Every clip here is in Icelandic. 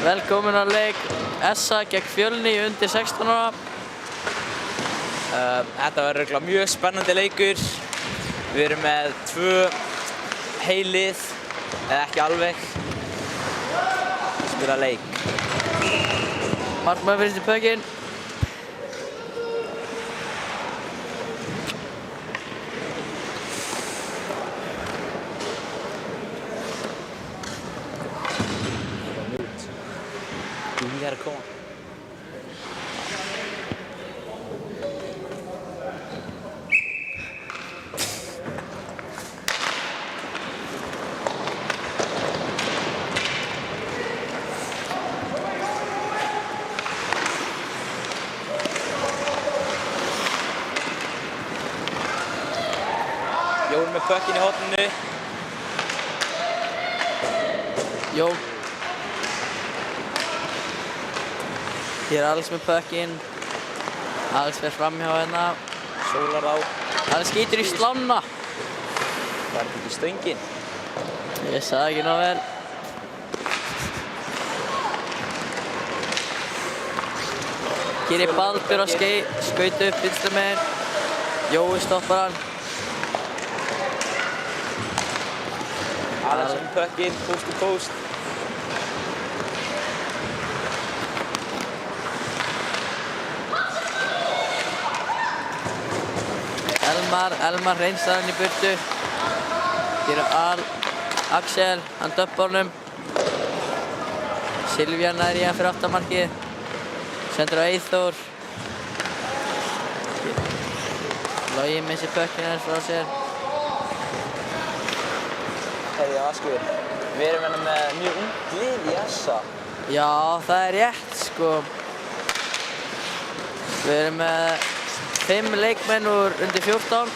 Velkomin að leik SA gegn Fjölni í undir 16 ára. Þetta verður örugglega mjög spennandi leikur. Við erum með 2 heilið, eða ekki alveg. Spila leik. Markmaður fyrst í pökkinn. Ég er að koma. Jón með pökkinn í horninu. Jón. Hér er Alls með pökkinn. Alls fer framhjá hérna. Sólar á. Alls skýtur í slána. Það er ekki stöngin. Ég sagði ekki nóg vel. Hér er Baldur að skauta upp vinstra megin. Jói stoppar hann. Alex með pökkinn, post to post. Elmar reynsar hann í burtu. Hér er Axel, hann döppar honum. Silvían nær í hann fyrir aftamarkið. Sendur á Eyþór. Logi missir pökkinn hans frá sér. Heiði Askur, við erum hérna með mjög ungt lið í SA. Já, það er rétt sko. Við erum með 5 leikmenn úr undir 14.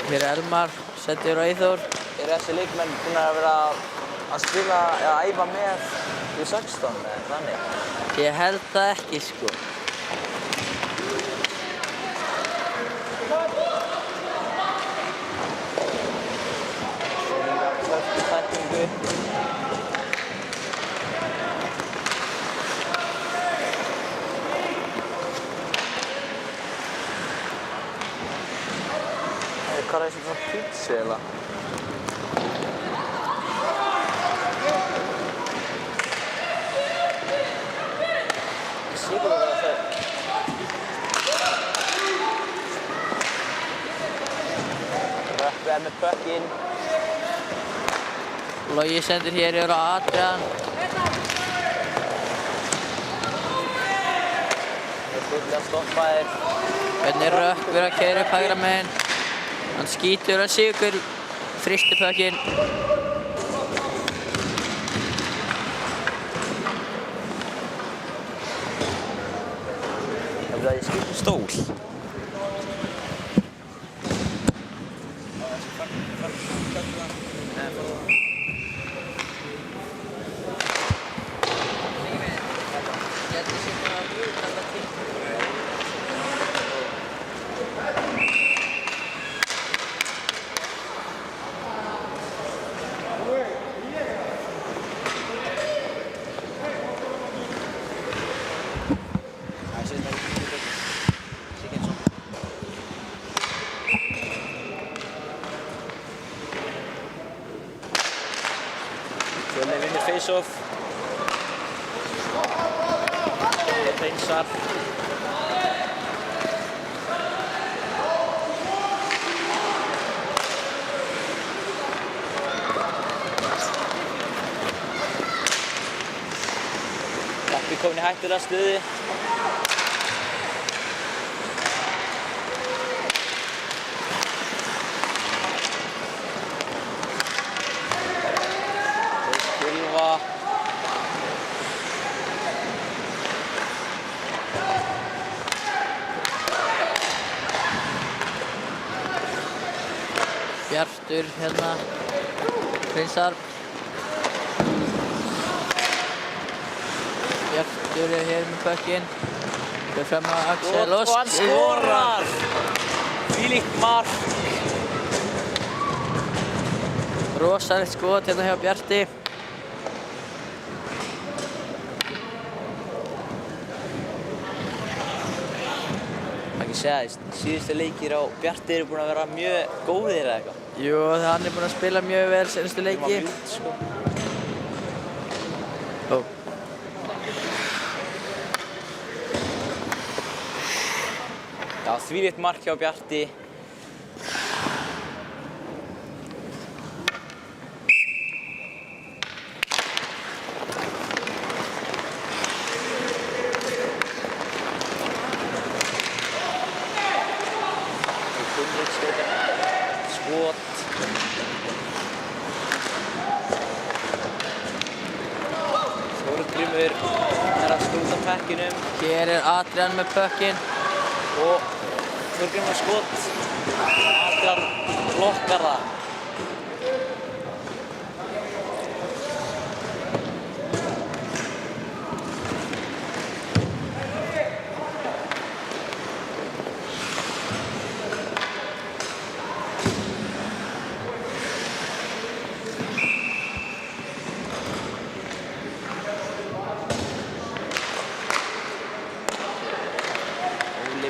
Hér er Elmar, sendur á Eyþór. Eru þessi leikmenn búin að vera að spila eða æfa með í 16 eða þannig? Ég held það ekki sko. Hvað er þessi svona pizza eða? Ég sé hvað það er. Rökkvi er með pökkinn. Logi sendur hér yfir á Adrian. Það er fullið að stoppa þér. Hvernig Rökkvi að keyra upp hægra megin. Hann skýtur að Sigur, þrýstir pökkinn. Það er að ég skipti stól. Fjölni vinnur face-off. Reynsar. Lappi komin í hættulega stuði. Bjartur hérna. Reynsar. Bjartur er hér með pökkinn. Fyrir fram að Axel Og hann skorar! Þvílíkt mark! Rosalegt skot hérna hjá Bjarti. Ég segi það, síðustu leikir á Bjarti eru búin að vera mjög góðir eða eitthvað. Jú, hann er búinn að spila mjög vel senustu leiki. Hann var mjút, sko. Ó. Já, þvílíkt mark hjá Bjarti. Skot. Þórgrímur að skjóta pekkinum. Hér er Adrian með pökkinn. Og Þórgrímur skot. Adrian blokkar það.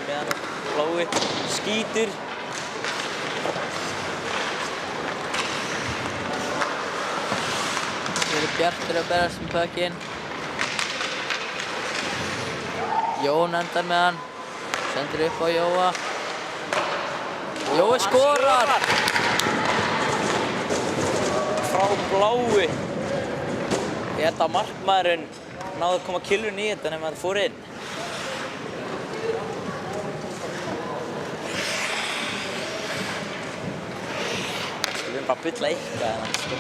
Meðan Blái skýtur. Hér er Bjartur að berast með pökkinn. Jón endar með hann. Sendur upp á Jóa. Jói skorar! Frá Blái. Ég held að markmaðurinn náði að koma killun í þetta nema það fór inn. Við erum bara að bylla eitthvað hérna, sko.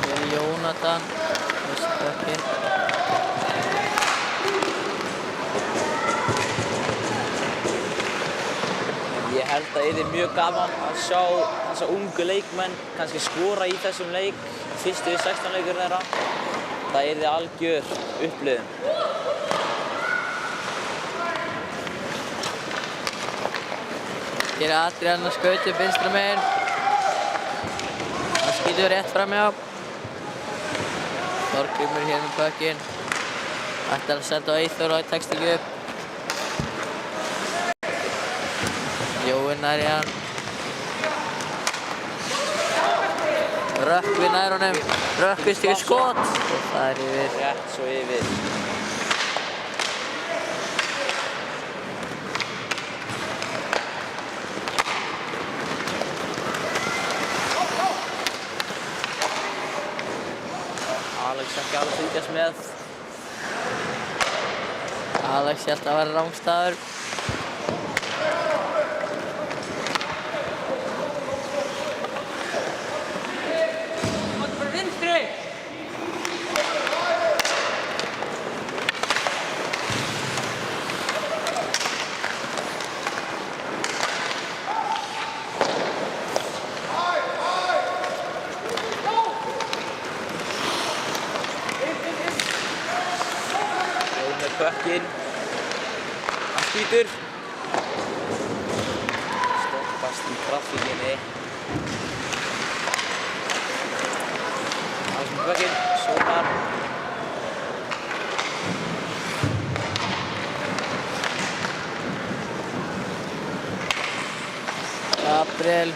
Hér er Jónatan. Pökkinn. Ég held að það yrði mjög gaman að sjá þessa ungu leikmenn kannski skora í þessum leik. Fyrstu 16 leikur þeirra. Það yrði algjör upplifun. Hér er Adrian að skauta upp vinstra megin. Hann skýtur rétt framhjá. Þórgrímur hér með pökkinn. Ætlar að senda á Eyþór og það tekst ekki upp. Jói nær í hann. Rökkvi nær honum. Rökkvi stígur skot. Og það er yfir. Rétt svo yfir. Alex ekki alveg fylgjast með. Alex hélt að vera rangstæður. Pökkinn. Hann skýtur. Stoppast í trafíkinni. Alex með pökkinn. Sónar. Gabriel.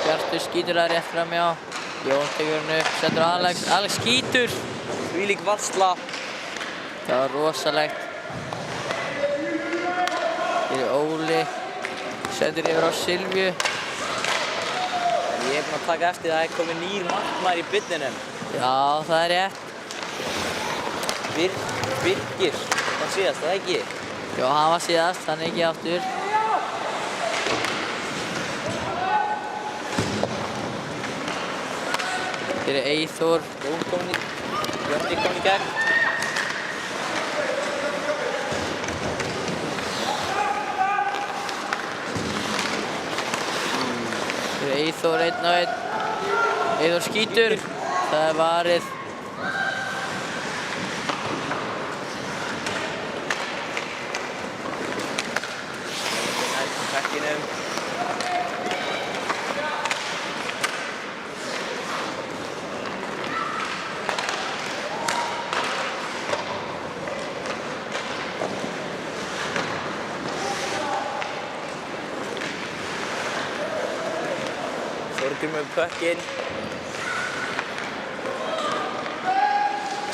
Bjartur skýtur það rétt framhjá. Jón tekur hann upp, setur Alex. Alex skýtur. Þvílík varsla. Það var rosalegt. Hér er Óli. Sendur yfir á Silvíu. Ég er búinn að taka eftir það er komið nýr markmaður í byrninum. Já, það er rétt. Birgir. Það síðast, það ekki? Já, hann var síðast, hann er ekki aftur. Hér er Eyþór. Jón komin í. Bjarni komin í gegn. Eyþór 1-1. Eyþór skýtur. Það er varið. Nærtum pekkinum. Þorgrímur með pökkinn.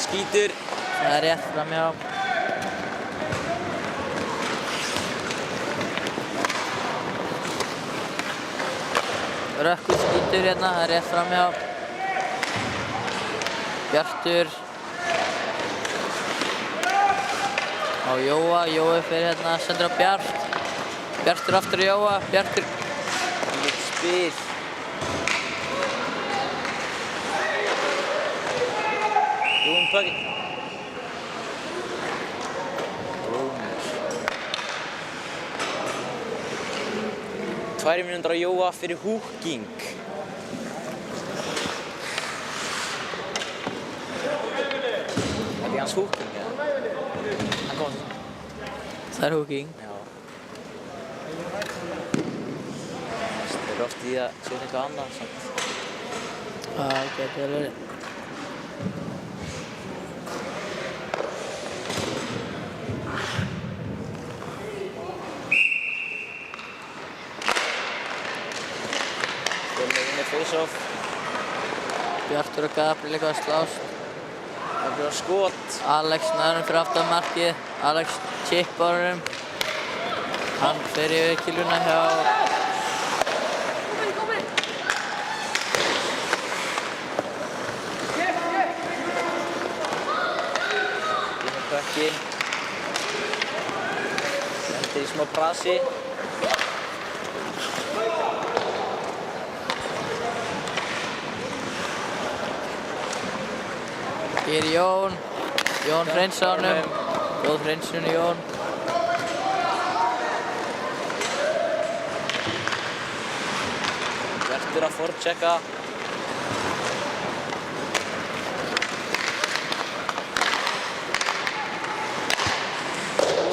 Skýtur. Það er rétt framhjá. Rökkur skýtur hérna, það er rétt framhjá. Bjartur. Á Jóa, Jói fyrir hérna, sendur á Bjart. Bjartur aftur á Jóa, Bjartur. Líkt spil. Jón pökkinn. Rúnar. 2 mínútur á Jóa fyrir húking. Er hans húking eða? Hann kom það. Það er húking. Já. Það er oft í að setja eitthvað annað samt. Það getur verið. Face-off. Bjartur og Gabriel eitthvað að slást. Það blir skot. Alex nærum fyrir aftan markið. Alex chippar honum. Hann fer yfir kiluna hjá... Í með pökkinn. Sendir í smá brasi. Hér er Jón. Jón hreinsa honum. Góð hreinsun í Jón. Bjartur að forchecka.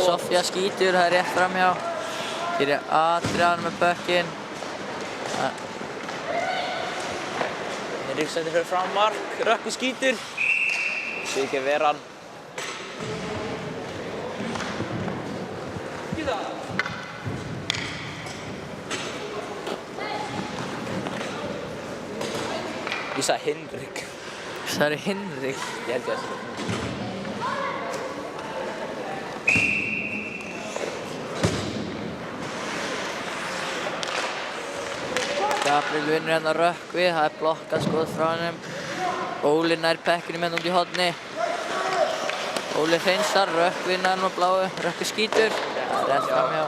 Sofía skýtur, það er rétt framhjá. Hér er Adrian með pökkinn. Henrik sendir fyrir fram mark. Rökkur skýtur. Sé ekki vera hann. Ég sagði Henrik. Það er Hinrik. Ég held ég að það. Gabriel vinnur hérna Rökkvi, það er blokkað skoð frá hennum. Óli nær pekkinu með út í horni. Óli hreinsar, Rökkvi nær nú bláu, Rökkvi skýtur. Það er rétt framhjá.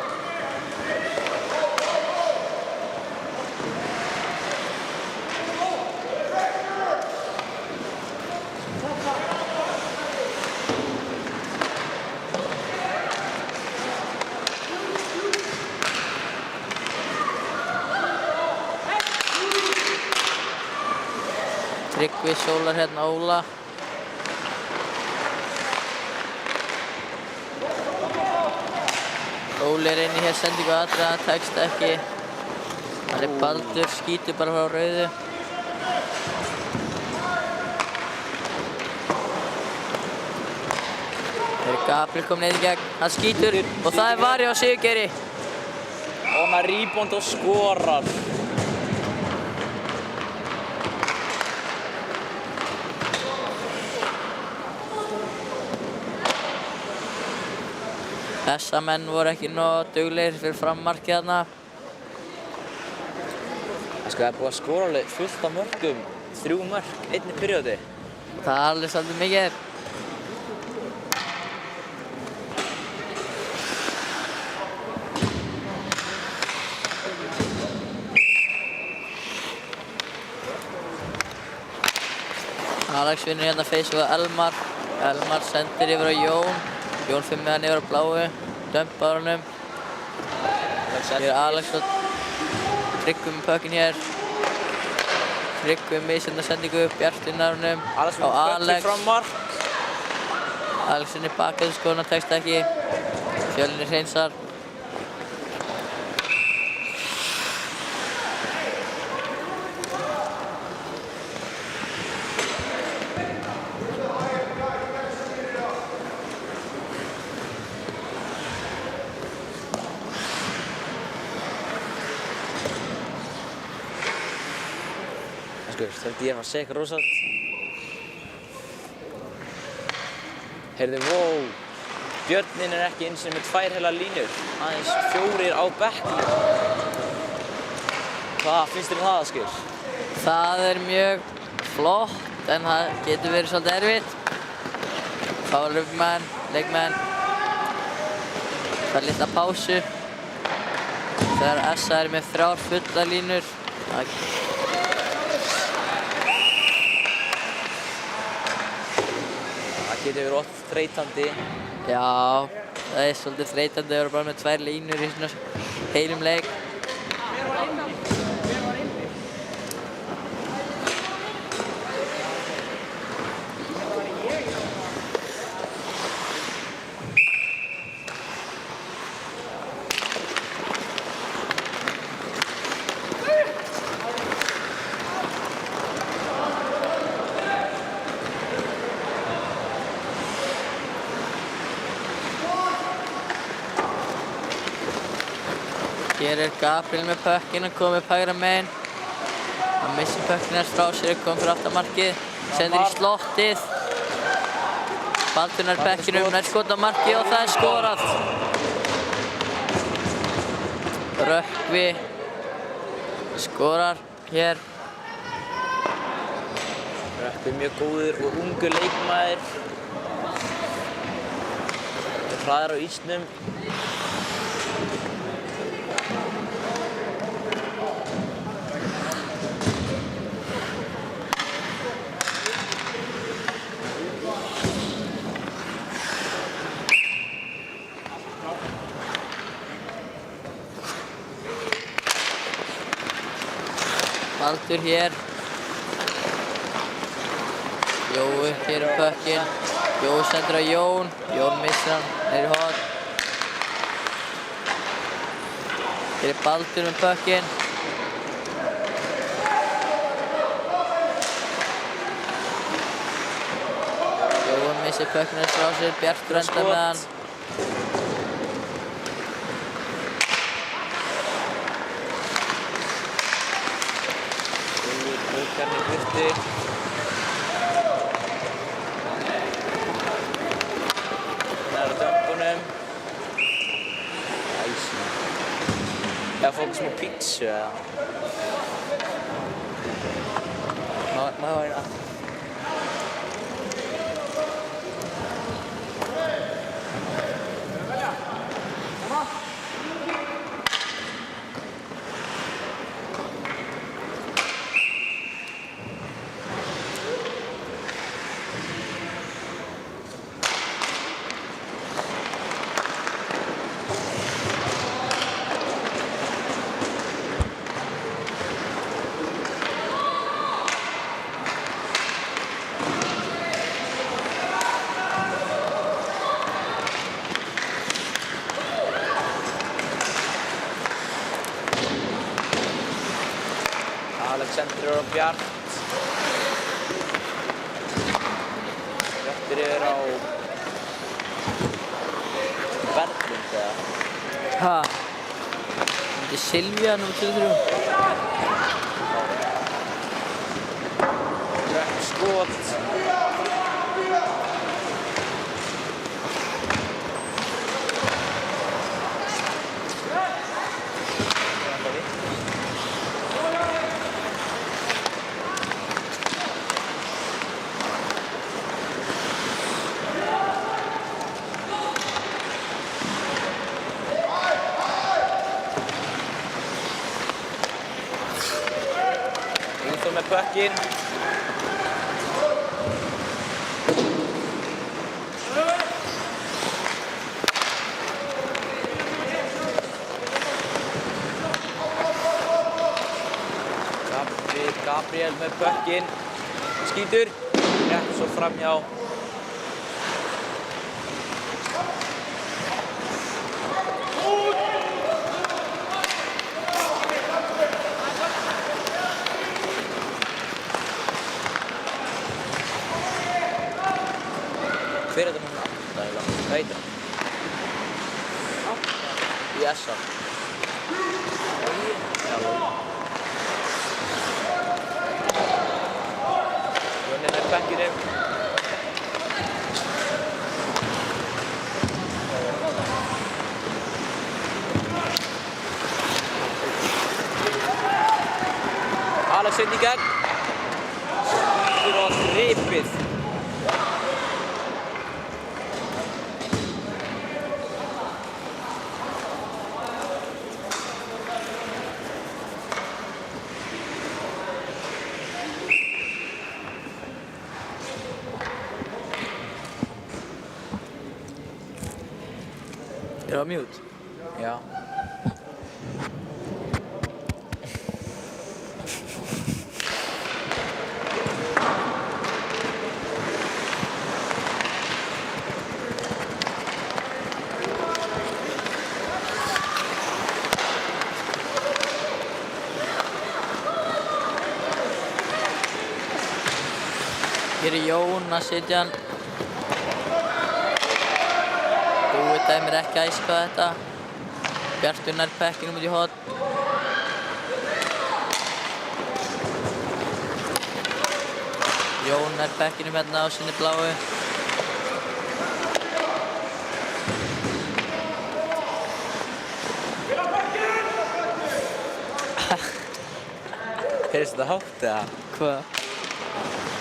Tryggvi sólar hérna Óla. Óli er inni hér sendingu aðra, það tekst ekki. Það er Baldur, skýtur bara frá rauðu. Það er Gabriel kominn niður í gegn, hann skýtur og það er Vari á Sigurgeiri. Og hann er rebound og skorar. Þessa menn voru ekki nóg duglegir fyrir frammarkið þarna. Það er búið að skora alveg fullt af mörkum. 3 mörk, einni periódi. Það er alveg svolítið mikið. Alex vinnur hérna face og Elmar. Elmar sendir yfir á Jón. Jón fyrir með hann yfir á bláu. Dömpar honum. Hér er Alex og Tryggvi með pökkinn hér. Tryggvi misjafna sendingu, Bjartur nær honum á Alex frá mark. Alex inn í bakið skona, tekst ekki. Fjölnir hreinsar. Þetta ég að segja eitthvað rosalega. Heyrðu, wow. Björnin ekki eins og með 2 heila línur. Aðeins 4 á bekknum. Hvað finnst þér það, Ásgeir? Það mjög flott, en það getur verið svolítið erfitt. Fá leikmenn. Það litla pásu. Þegar SA með 3 fullar línur. Það getur verið oft þreytandi. Já, það svolítið þreytandi að vera bara með 2 línur í svona heilum leik. Hér Gabriel með pökkinn, hann kom upp hægra megin. Hann missir pökkinn hans frá sér, kom fyrir aftan markið. Sendir í slottið. Baldur nær bekkinum, nær skot á markið og það skorað. Rökkvi skorar hér. Rökkvi mjög góður og ungur leikmaður. Hraðar á ísnum. Baldur hér. Jói hér pökkinn. Jói sendur á Jón. Jón missir hann niður í horn. Hér Baldur með pökkinn. Jói missir pökkinn hans frá sér. Bjartur endar með hann. Búkarnir burti. Nær á dömpunum. Æsum. Ég að fá okkur smá pítsu eða? Má ég hafa eina? Alexander og Bjart. Bjartur yfir á Berglind eða? Ha? Þetta Silvía nr. 23. Rökk skot. Með pökkinn. Gabriel með pökkinn, skýtur, rétt svo framhjá. Hver er þetta núna? Það er langt, hvað heitir hann? Í SA. Já, Jónin er bekkjunum. Alex inn í gegn. Skýtur á þripið. Er það mute? Já. Hér er Jón að sitja hann. Búið dæmir ekki að æska þetta. Bjartur nær pekkinum út í horn. Jón nær pekkinum hérna á sinni bláu. Heyrðist þetta hátt eða? Hvað?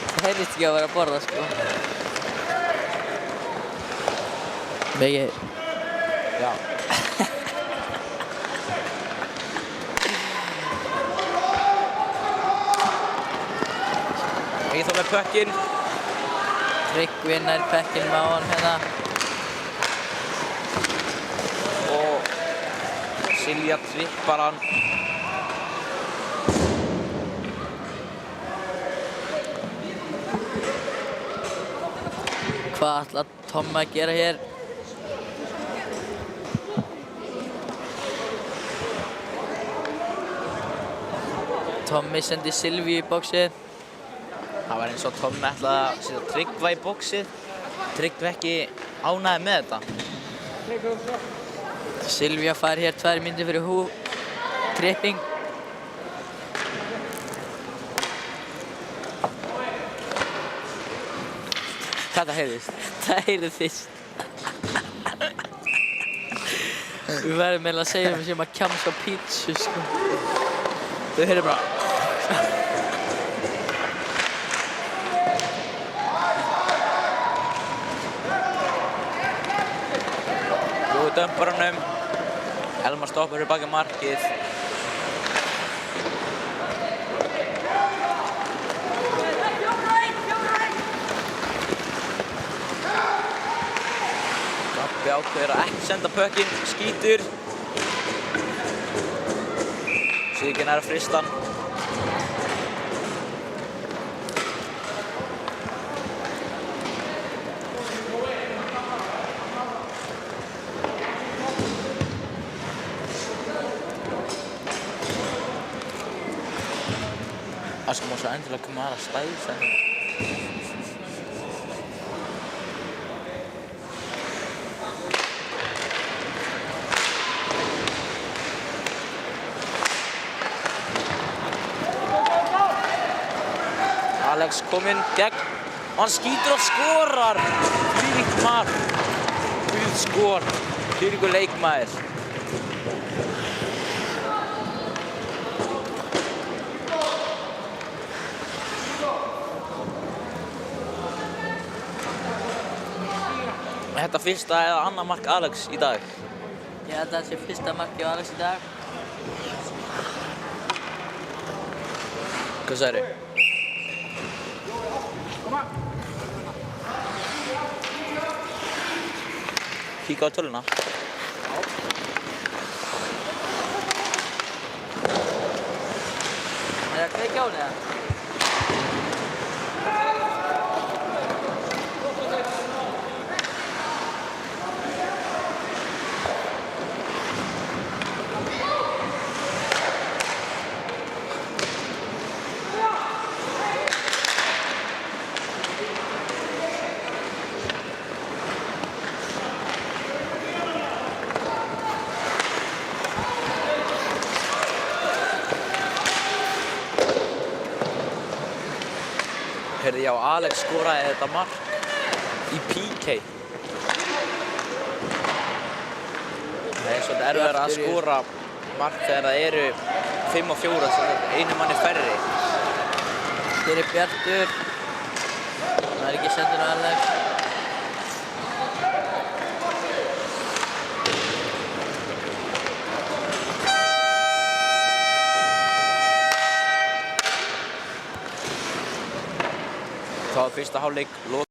Það heyrðist ekki að vera að borða sko. Mikið. Já. Eyþór með pökkinn. Tryggvi nær pekkinum á hann hérna. Og Silja trippar hann. Hvað ætlar Tommi að gera hér? Tommi sendi Silvíu í bóksið. Það var eins og Tommi ætlaði að setja Tryggva í bóksið. Tryggvi ekki ánægði með þetta. Silvíu fær hér 2 mínútur fyrir tripping. Þetta heyrðist. Það heyrðist. Við verðum eiginlega að segja við séum að kjamsa á pítsu sko. Þau heyrðu bara. Jói dömpar honum. Elmar stoppar upp baki markið. Gabbi ákveður að ekki senda pökkinn, skýtur. Sigurgeir nær að frysta hann. Það sko má svo endilega koma að stæðsa hérna. Alex kominn gegn og hann skýtur og skorar. Þvílíkt mark. Þvílíkt skor. Þvílíkur leikmaður. Er þetta fyrsta eða annað mark Alex í dag? Ég held að þetta sé fyrsta markið á Alex í dag. Hvað sagðirðu? Kíka á töluna. Er það kveikja á henni eða? Heyrðu, já, Alex skoraði þetta mark í PK. Það er svolítið erfiðara að skora mark þegar það eru 5 og 4, svo einu manni færri. Hér er Bjartur. Það er ekki sendur Alex. Þá er fyrsta hálfleik lokið.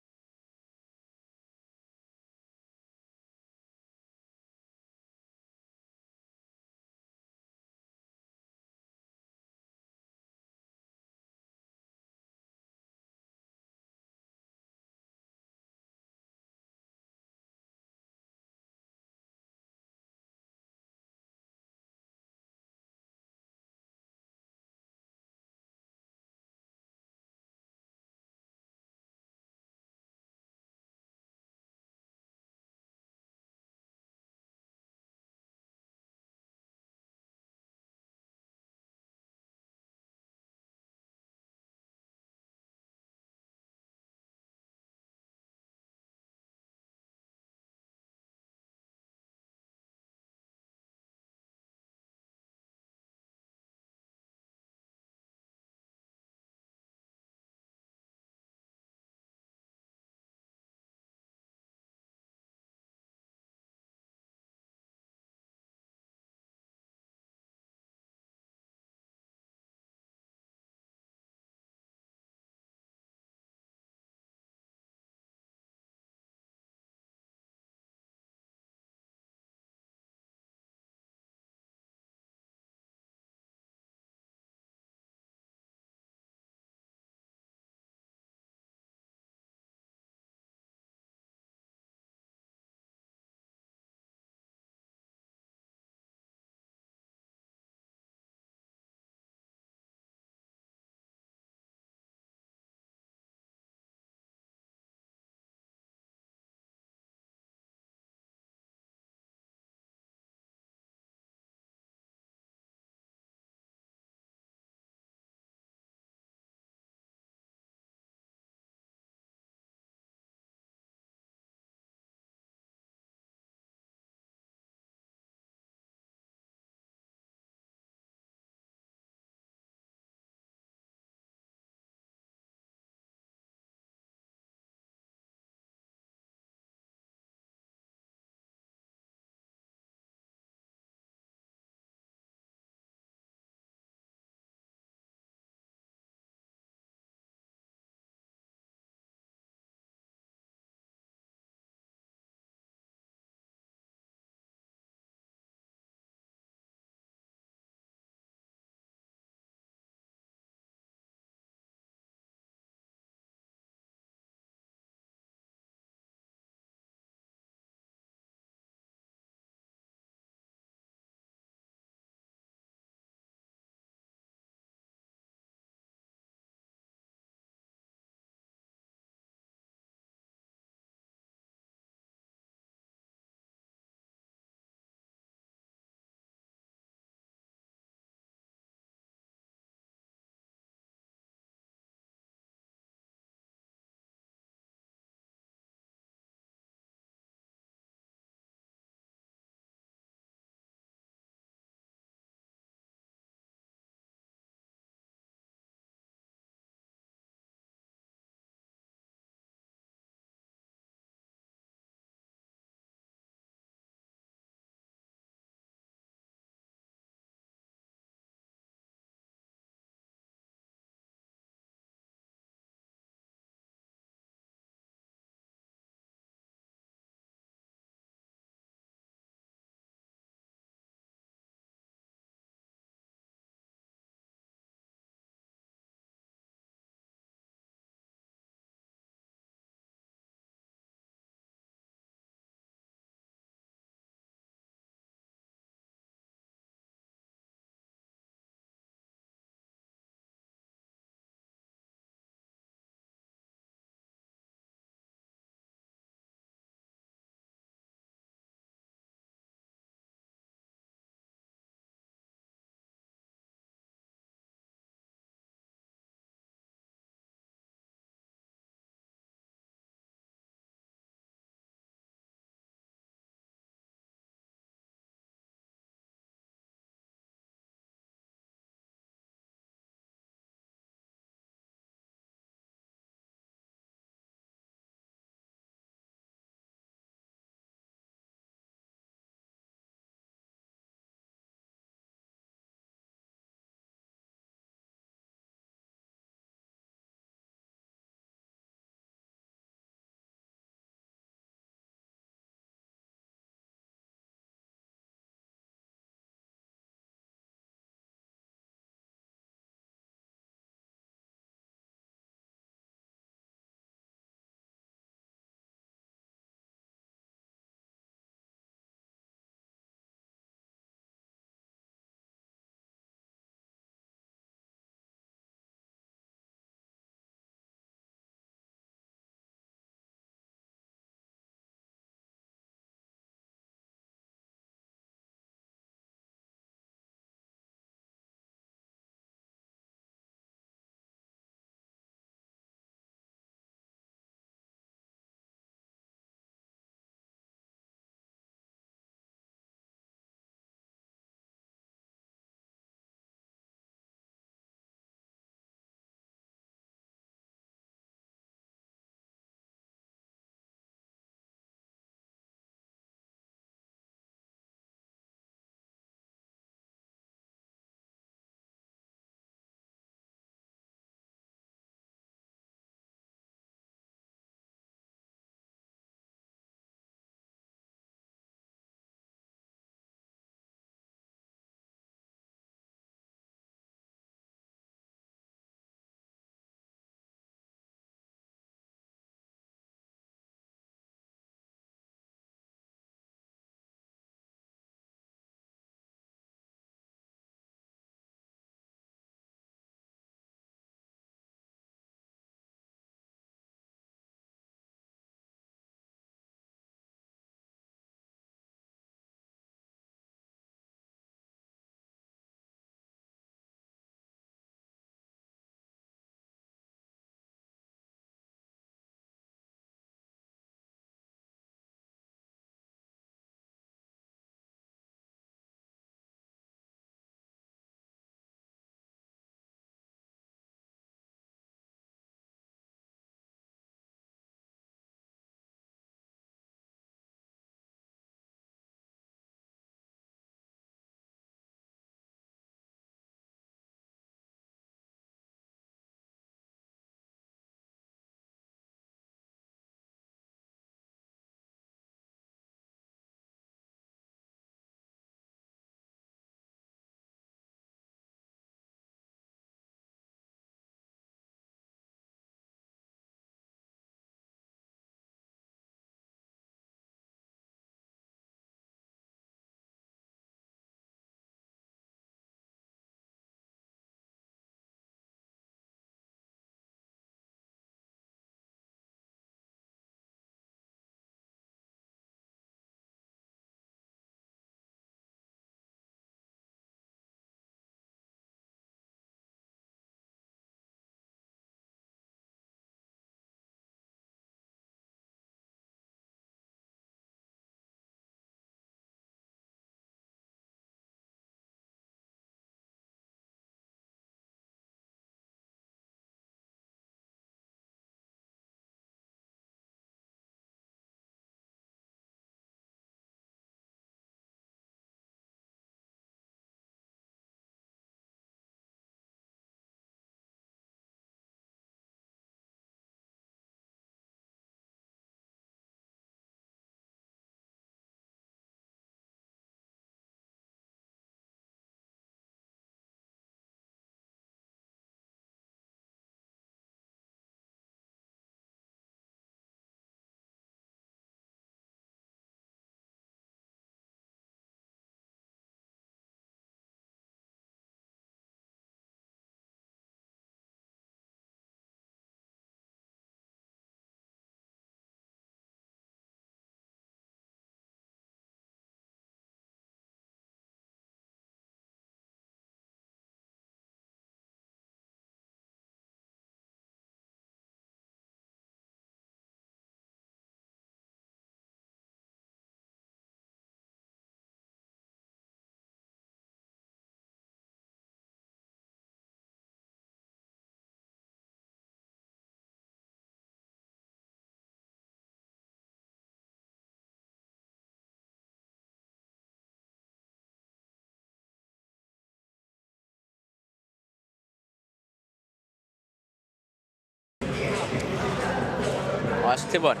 þessu tilbúin.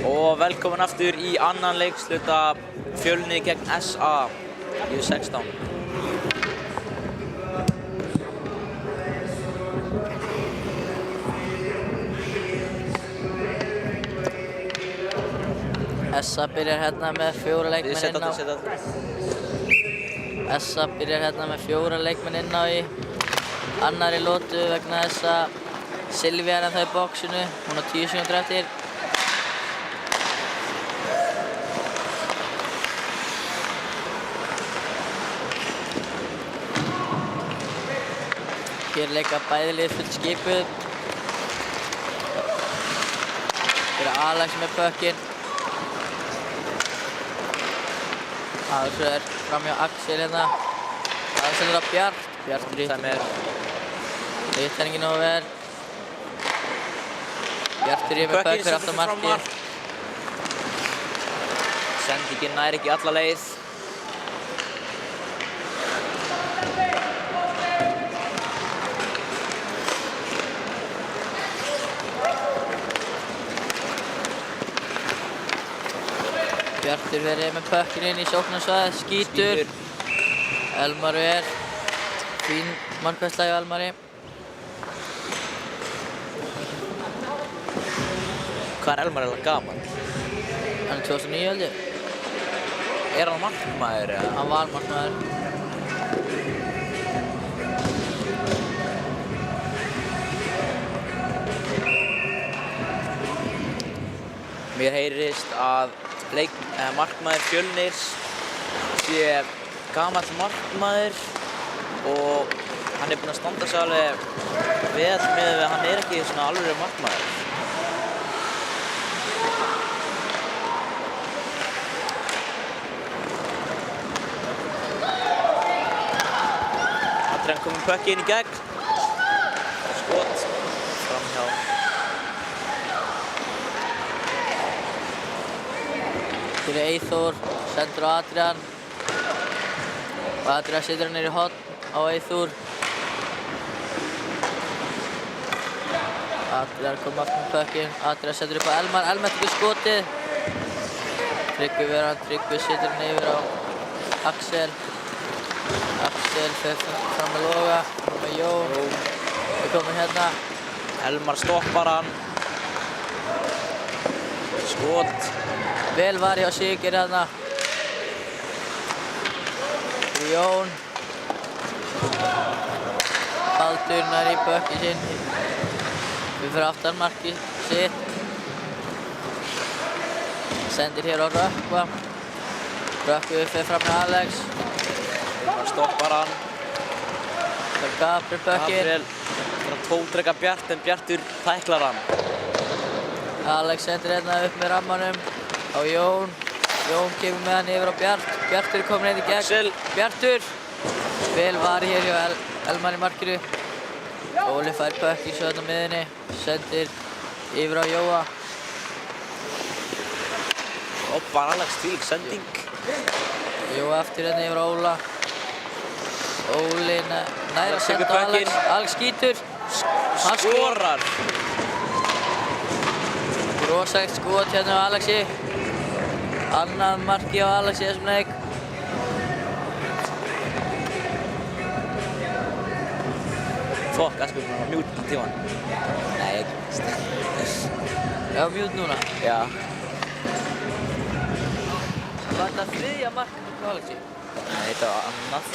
Og velkomin aftur í annan leiksluta Fjölnir gegn SA í U16. SA byrjar hérna með 4 leikmenn inn á. SA byrjar hérna með 4 leikmenn inn á í annari lotu vegna þess að Silvía er ennþá í boxinu. Hún á 10 sekúndur eftir. Hér leika bæði lið fullt skipuð. Hér er Alex með puckinn. Þessu er framhjá Axel hérna. Axel er á Bjart. Bjartur hittar ekki nógu vel. Bjartur í með puck fyrir aftan markið. Sendingin nær ekki alla leið. Bjartur verið með puckinn inn í sóknarsvæðið, skýtur. Elmar er fín markværsla hjá Elmari. Hvað er Elmar eiginlega gaman? Hann er 2009 held ég. Er hann markmaður eða? Hann var markmaður. Mér heyrist að markmaður Fjölnirs sé gamall markmaður og hann er búinn að standa sig alveg vel með að hann er ekki svona alveg markmaður. Adrian kom með puckið inn í gegn. Skot framhjá. Hér er Eyþór, sendur á Adrian. Og Adrian setur hann niður í horn á Eyþór. Adrian kom aftur með puckinn. Adrian setur upp á Elmar. Elmar tekur skotið. Tryggvi setur hann yfir á Axel. Axel fer fram með Loga. Nú með Jón. Við komum hérna. Elmar stoppar hann. Skot. Vel var hjá Siggeir hérna. Fyrir Jón. Baldur nær í puckinn sinn. Við fyrir aftan markið sitt. Sendir hér á Rökkva. Rökkvi fer fram með Alex. Elmar stoppar hann. Það er Gabriel puckinn. Gabriel er að tóldreka Bjart en Bjartur tæklar hann. Alex sendir hérna upp með rammanum á Jón. Jón kemur með hann yfir á Bjart. Bjartur er komin inn í gegn. Axel. Bjartur. Vel var hér hjá Elmar í markinu. Óli fær puck í söðn á miðinni. Sendir yfir á Jóa. Bara Alex þvílík sending. Jóa aftur hérna yfir á Óla. Óli nær að senda á Alex. Alex skýtur. Hann Skorar. Rosalegt skot hérna á Alexi. Annað marki á Alexi í þessum leik. Fokk, Askur er á mjút í tíman. Nei, ekki. Já, mjút núna. Já. Var þetta þriðja markið á Alexi? Nei, þetta var annað.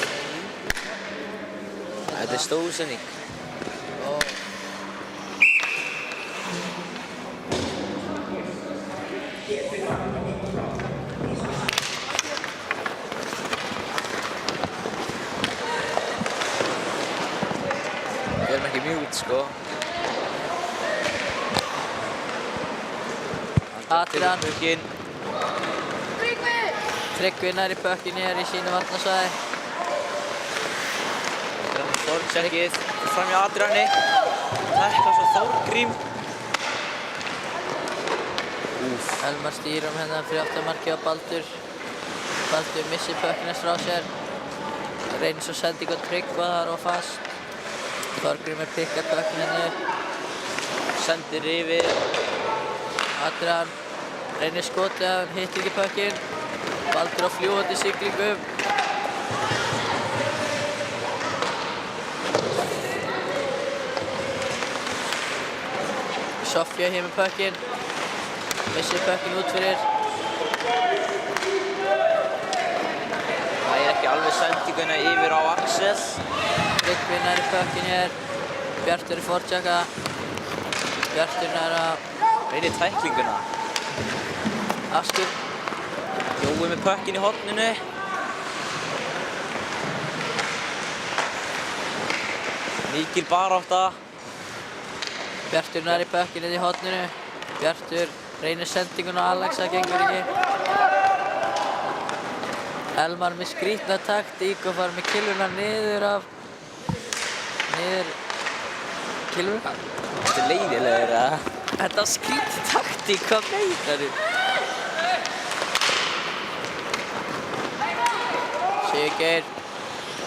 Þetta er stór sending. Við erum ekki mjút, sko. Adrian. Puckinn. Tryggvi nær í puckinn hér í sínu varnarsvæði. Fortsekkið fram hjá Adriani. Tækla svo Þórgrím. Elmar stýrir hérna fyrir aftan markið á Baldur. Baldur missir puckinn eftir á sér. Reynir svo sending á Tryggva þar og fast. Þórgrímur pikkar puckinn henni upp. sendir yfir. Adrian reynir skotið, hann hittir ekki pökkinn. Baldur á fljúgandi siglingu. Sofía hér með pökkinn. Missir pökkinn út fyrir. Það ekki alveg sendinguna yfir á Axel. Tryggvi nær í pökkinn hér. Bjartur í fortjaka. Bjartur nær að reynir tæklinguna. Askur. Jói með pökkinn í horninu. Mikil barátta. Bjartur nær í pökkinn í horninu. Bjartur reynir sendinguna á Alex, það gengur ekki. Elmar með skrítna taktík og fara með kylfuna niður kylfuna. Þetta leiðilegur að... Þetta var skrítið taktík, hvað meinar þú? Siggeir.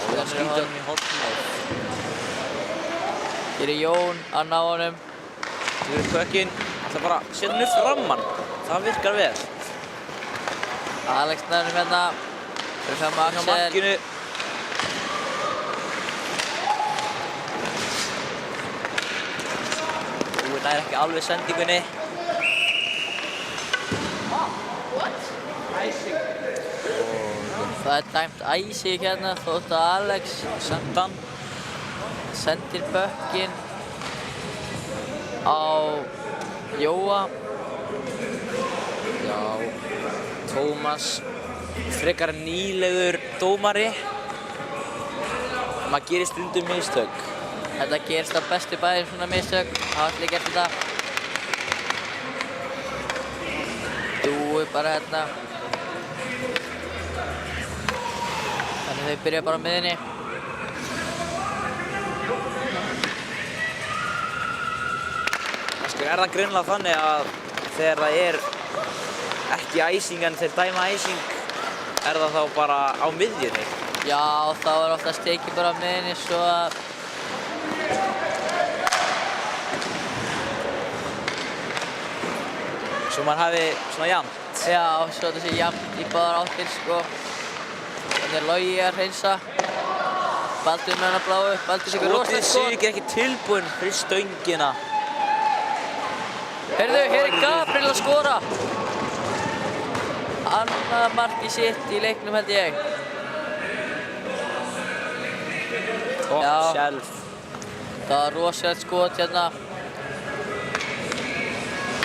Það skýtur hann í horninu. Hér er Jón að ná honum. Þú verður pökkinn. Það bara setja hann upp ramman. Það virkar vel. Alex nærnum hérna. Fyrir fram Axel. Á markinu. Þú nær ekki alveg sendingunni. Það er dæmt æsing hérna þótt að Alex sendir pökkinn á Jóa. Já, Tómas frekar nýlegur dómari. Maður gerir stundum mistök. Þetta gerist á bestu bæðum svona mistök. Hafa allir gert þetta. Dúi bara hérna. Þannig þau byrja bara á miðjunni. Sko er það greinilega þannig að þegar það er ekki æsing en þeir dæma æsing er það þá bara á miðjunni? Já, þá er oftast tekið bara á miðjunni svo að Svo maður hafi svona jafnt? Já, svo þetta sé jafnt í báðar áttir sko. Þannig er Logi að hreinsa. Baldur með hann að bláu. Baldur tekur rosalegt skot. Skotið Siggeir ekki tilbúinn fyrir stöngina. Heyrðu, hér er Gabriel að skora. Annað markið sitt í leiknum held ég. Topp sjálf. Það var rosalegt skot hérna.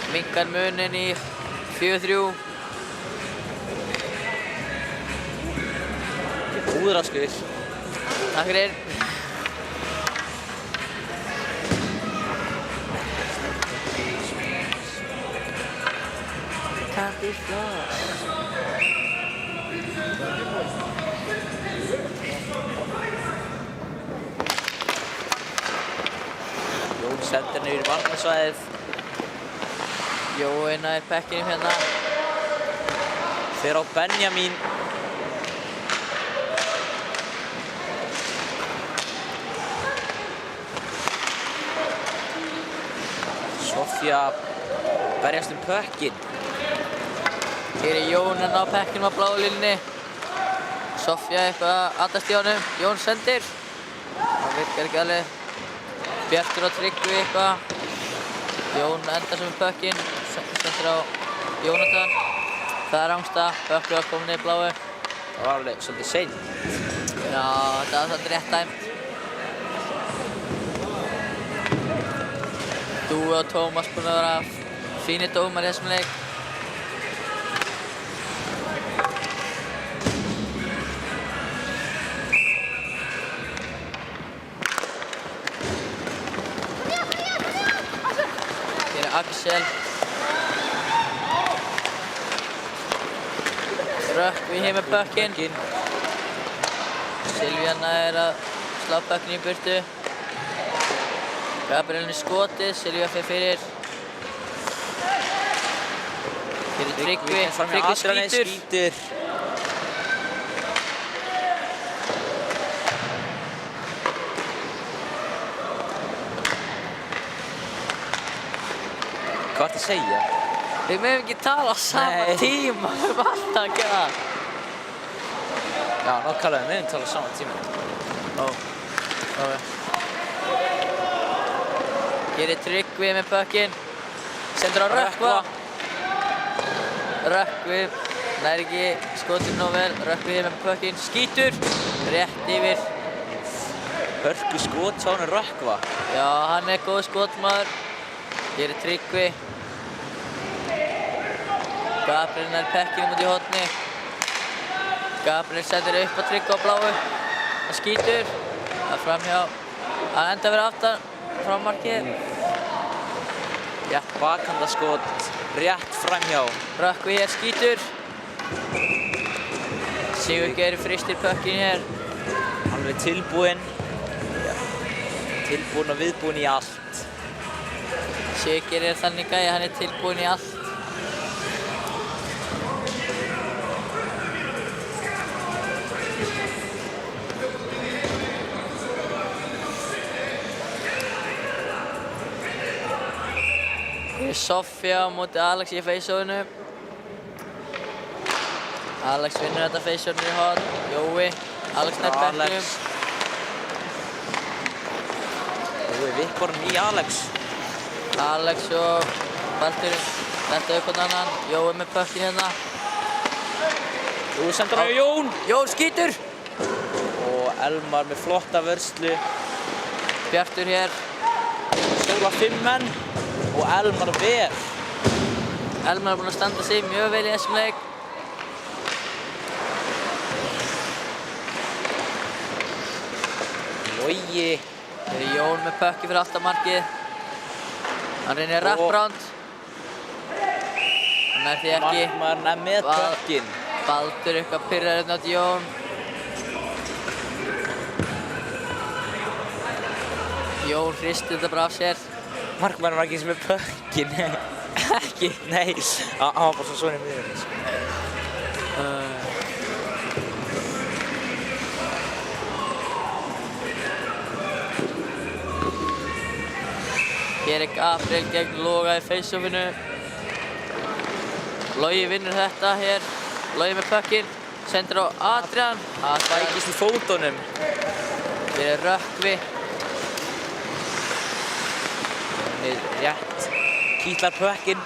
Minkar munin í 4-3. Úðraskur. Takk fyrir. Candy floss. Jón sendir hann yfir í varnarsvæðið. Jói nær pekkinum hérna. Fer á Benjamin. Sofía berjast pökkinn. Hér er Jón að ná pekkinum á bláu línunni. Sofía eitthvað að aðast í honum. Jón sendir. Það virkar ekki alveg. Bjartur á Tryggvi eitthvað. Jón endar sem með pökkinn. Sendir á Jónatan. Það er rangsta. Pökkur var komin niður bláu. Það var alveg svolítið seint. Já, þetta var svolítið rétt dæmt. Dúi og Tómas búin að vera fínir dómar í þessum leik. Hér er Axel. Rökkvi hér með pökkinn. Silvíana er að slá pökkinn í burtu. Gabrielin í skotið, Silvíu fer fyrir. Hér er Tryggvi, Tryggvi skýtur. varst að segja? Við mögum ekki tala á sama Nei. tíma, við mögum alltaf að gera það. Já, nákvæmlega, við mögum tala á sama tíma. Ok. Hér er Tryggvi með puckinn. Sendur á Rökkva. Rökkvi nær ekki skotið nóg vel. Rökkvi með puckinn. Skítur. Rétt yfir. Hörku skot hjá honum Rökkva. Já, hann er góð skotmaður. Hér er Tryggvi. Gabriel nær puckinn út í horni. Gabriel sendir upp á Tryggva á bláu. Hann skítur. Það er framhjá. Hann enda verið aftan frá markið. Rétt bakhandaskot, rétt framhjá. Rökkvi hér skítur. Sigurgeir fristir puckinn hér. Alveg tilbúinn. Tilbúinn og viðbúinn í allt. Sigurgeir er þannig gæi, hann er tilbúinn í allt. Sofía á móti Alex í face-offinu. Alex vinnur þetta face-offinu í horn. Jói, Alex nær bekknum. Jói vippar í Alex. Alex og Baldur letta upp á annan. Jói með puckinn hérna. Jói sendur á Jón. Jón skítur. Og Elmar með flotta vörslu. Bjartur hér. Stóla 5 menn. Og Elmar ver. Elmar er búinn að standa sig mjög vel í þessum leik. Logi. Hér er Jón með puckinn fyrir aftan markið. Hann reynir wrap-round. Hann nær því ekki. Markmaðurinn er með puckinn. Baldur eitthvað pirrar hérna átt Jón. Jón hristi þetta bara af sér. Markmaðurinn var ekki sem með puckinn. Ekki? Nei. Hann var bara svona í miðjunni. Hér er Gabriel gegn Loga í face-offinu. Logi vinnur þetta hér. Logi með puckinn. Sendur á Adrian. Það spækist í fótunum. Hér er Rökkvi. Rétt. Kýtlar puckinn.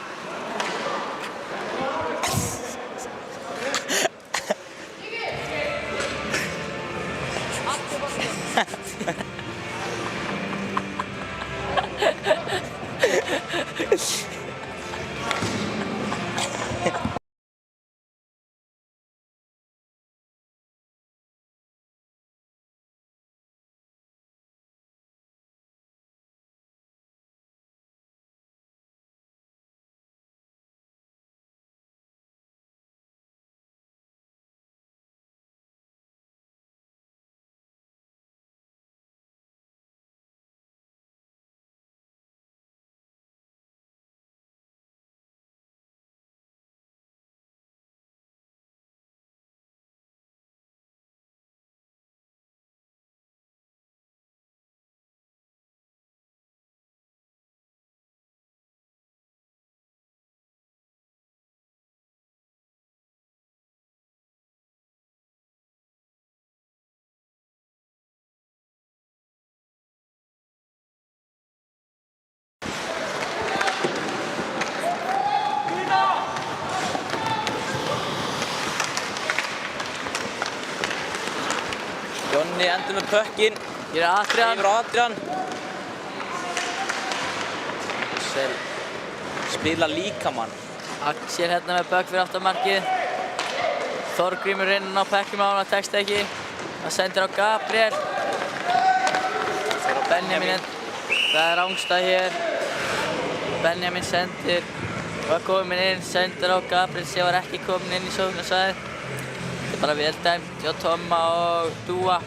Jonni endur með puckinn. Hér er Adrian. Yfir á Adrian. Axel spila líkamann. Axel hérna með puck fyrir aftan markið. Þorgrímur inn á puckinn á hann, það tekst ekki. Það sendir á Gabriel. Benjamin, það er Rángstad hér. Benjamin sendir. Var komin inn, sendir á Gabriel sem var ekki komin inn í sóknarsvæðið. Þetta er bara vel dæmt hjá Tomma og Dúa.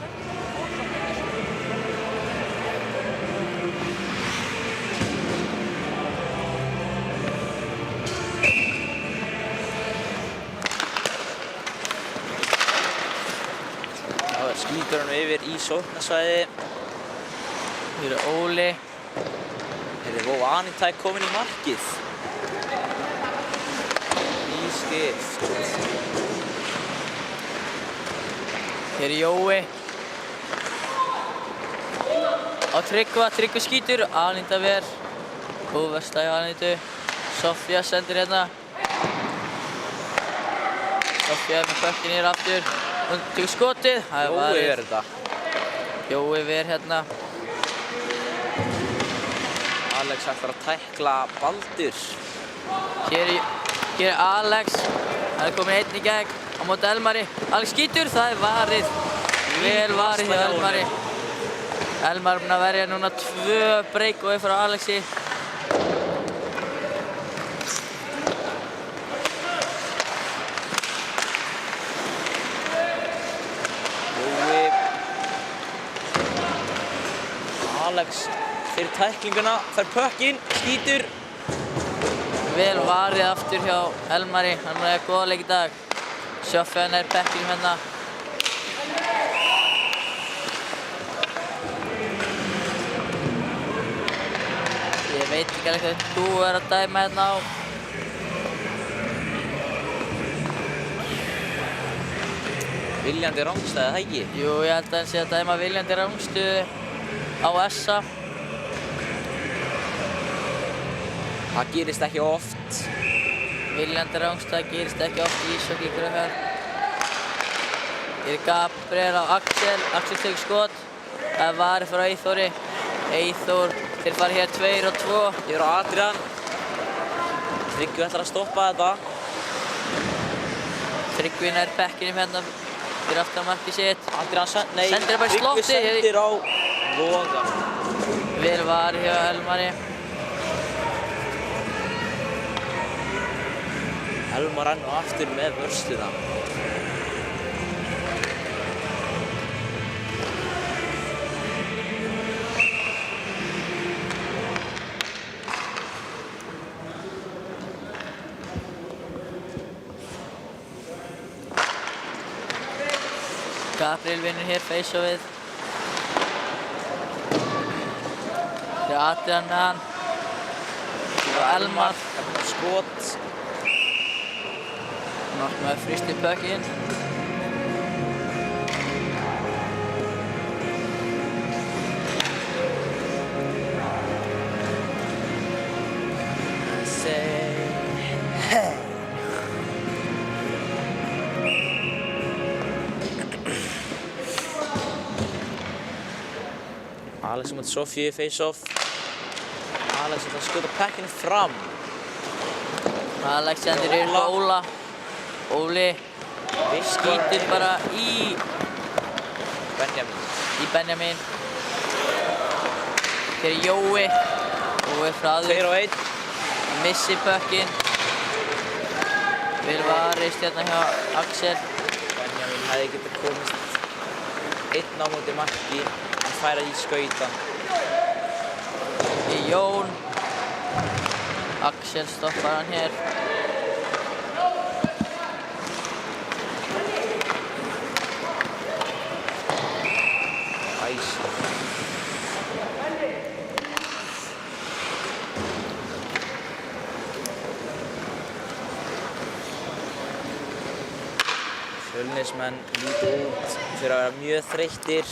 Þá skýtur hann yfir í sóknarsvæði. Hér er Óli. Vó Anita er komin í markið. skipt. Hér er Jói. Á Tryggva, Tryggvi skýtur, Aníta ver. Hófversta hjá Anítu. Sofía sendir hérna. Sofía með pökkinn hér aftur. Hún tekur skotið. Jói ver þetta. Jói ver hérna. Alex ætlar að tækla Baldur. Hér er Alex. Það er komin einn í gegn á móti Elmari. Alex skýtur, það er varið. Vel varið hjá Elmari. Elmar er búinn að verja núna 2 breakaway frá Alexi. Jói. Alex fyrir tæklinguna, fær pökkinn, skýtur. Vel varið aftur hjá Elmari. Hann er góða leik í dag. Sofía nær bekkinum hérna. Ég veit ekki alveg hvað þú er að dæma hérna á. Viljandi rangstæði, það ekki? Jú, ég held að hann sé að dæma viljandi rangstuðu á SA. Það gerist ekki oft. Viljandi rangstuða gerist ekki oft í íshokkí krakkar. Hér er Gabriel á Axel. Axel tekur skot. Það er varið frá Eyþóri. Eyþór, þeir fara hér 2 og 2. Hér á Adrian. Tryggvi ætlar að stoppa þetta. Tryggvi nær bekkinum hérna fyrir aftan markið sitt. Adrian sendir bara í Tryggvi slottið. sendir á Loga. Vel varið hjá Elmari. Elmar enn og aftur með vörsluna. Gabriel vinnur hér face-offið. Hér er Adrian með hann. Hér er Elmar. Skot. Markmaður frýstir pökkinn. Alex mot Sofíu face-off. Alex ætlar að skjóta pekkinu fram. Alex sendir yfir på Óla. Óli skýtur bara í Benjamin. Hér er Jói. Jói frá 2 og 1. Missir pökkinn. Vel varist hérna hjá Axel. Benjamin hefði getað komist einn á móti marki en færa í skautan. Í Jón. Axel stoppar hann hér. Fjölnismenn líta út fyrir að vera mjög þreyttir.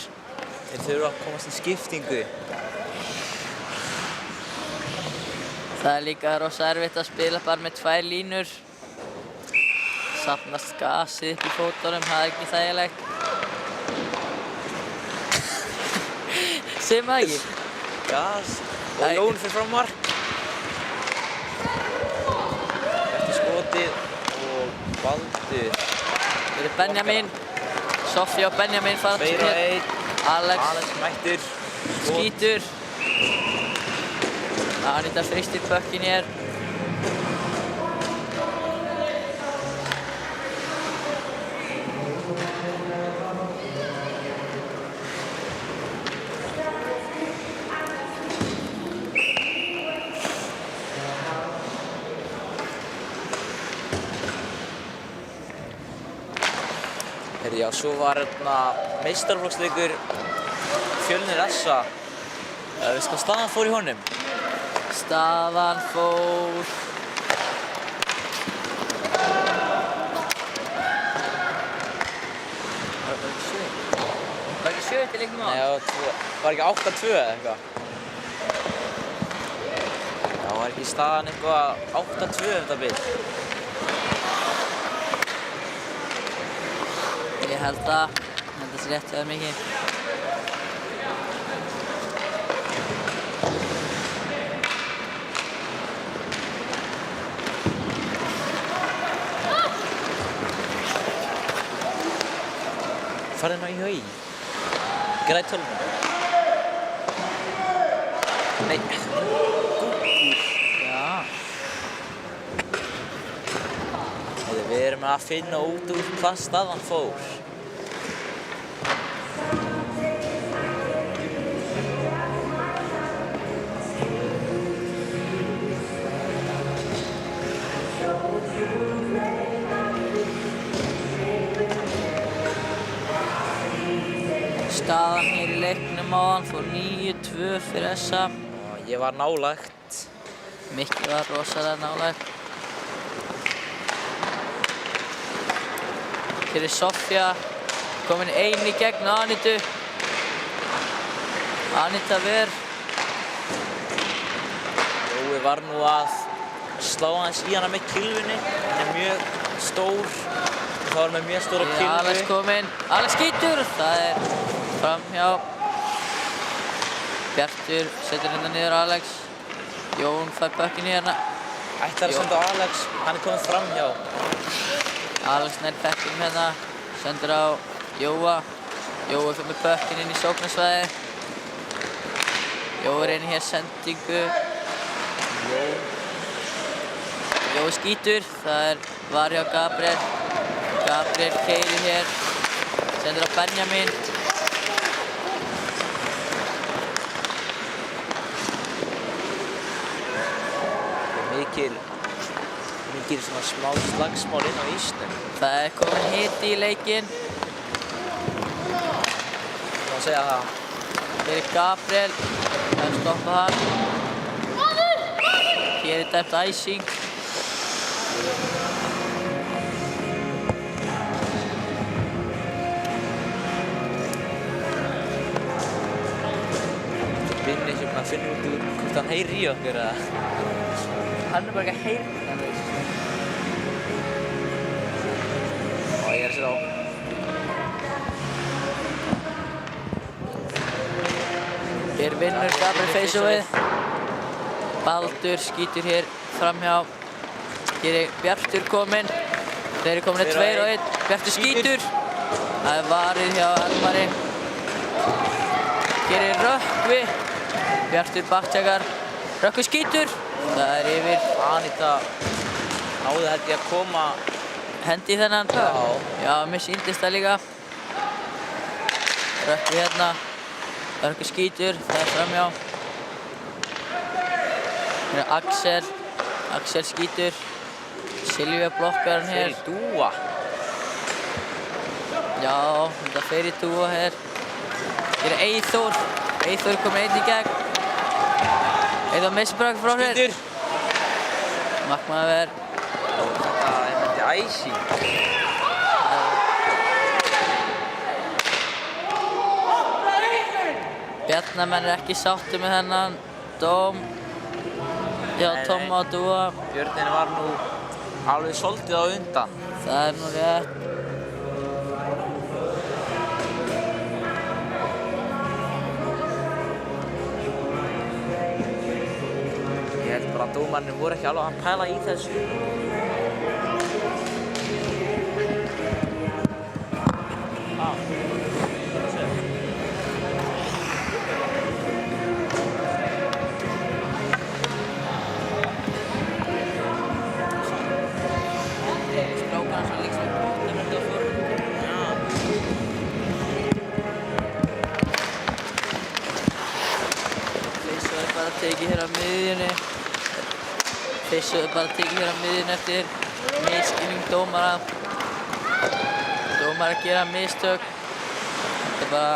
Þeir þurfa að komast í skiptingu. Það er líka rosa erfitt að spila bara með 2 línur. Safnast gasið upp í fótunum, það er ekki þægilegt. Segir maður ekki? Gas. Og Jón fyrir fram mark. Eftir skotið og Baldur. Hér er Benjamin. Sofía og Benjamin fara til hér. 2 og 1. Alex mættur. skýtur. Aníta frýstir pökkinn hér. Já, svo var hérna meistaraflokksleikur Fjölnir SA. Veistu hvað staðan fór í honum? Staðan fór 7 til leiknum á. Nei, var ekki 8-2 eða eitthvað? Já, var ekki staðan eitthvað 8-2 þetta bil? Ég held að sé rétt hjá þér mikið. Farðu inn á IHI. Græt tölvuna. Nei. Gúggur. Já. Við erum að finna út úr hvað staðan fór. Staðan hér í leiknum áðan fór 9-2 fyrir þessa. Og ég var nálægt. Mikki var rosalega nálægt. Hér er Sofía komin ein í gegn Anitu. Anita ver. Jói var nú að slá aðeins í hana með kylfunni. Hann er mjög stór. Það var með mjög stóra kylfu. Alex kominn. Alex skýtur. Það er framhjá. Bjartur setur hérna niður Alex. Jón fær pökkinn í hérna. Ætlar að senda á Alex. Hann er kominn framhjá. Alex nær pökkinn hérna. Sendur á Jóa. Jói fyrir með pökkinn inn í sóknarsvæði. Jói reynir hér sendingu. Jói skýtur. Það var hjá Gabriel. Gabriel keyrir hér. Sendur á Benjamin. Mikil svona smá slagsmál inn á ísnum. Það er komin hiti í leikinn. Það að segja það. Hér er Gabriel. Það er stoppað hann. Hér er dæmt æsing. Binni sem að finna út úr hvort hann heyrir í okkur eða? Hann er bara ekki að heyra þetta. Og ég er að setja á. Hér vinnur Gabriel face-offið. Baldur skýtur hér framhjá. Hér er Bjartur kominn. Þeir eru komin 2-1. Bjartur skýtur. Það er varið hjá Elmari. Hér er Rökkvi. Bjartur baktekar. Rökkvi skýtur. Það er yfir. Anita náði held ég að koma. Hendi í þennan pökk. Já, mér sýndist það líka. Rökkvi hérna. Rökkvi skýtur. Það er framhjá. Hér er Axel. Axel skýtur. Silvía blokkar hann hér. Fer í dúa. Já, þetta fer í dúa hér. Hér er Eyþór. Eyþór kom einn í gegn. Eyþór missbrák frá hér. Skýtur. Markmaður. Þetta er myndi æsing. Bjarnamenn er ekki sáttu með þennan dóm. Já, Tomma og Dúa. Björnin var nú alveg svolítið á undan. Það er nú rétt. Ég held bara að dómarnir voru ekki alveg að pæla í þessu. Strákarna sem líkst með bóttaverði á fórum. Feyso er bara tekið hér á miðjunni. Feyso er bara tekið hér á miðjunni eftir misskilning dómara. Dómara gera mistök. Þetta er bara...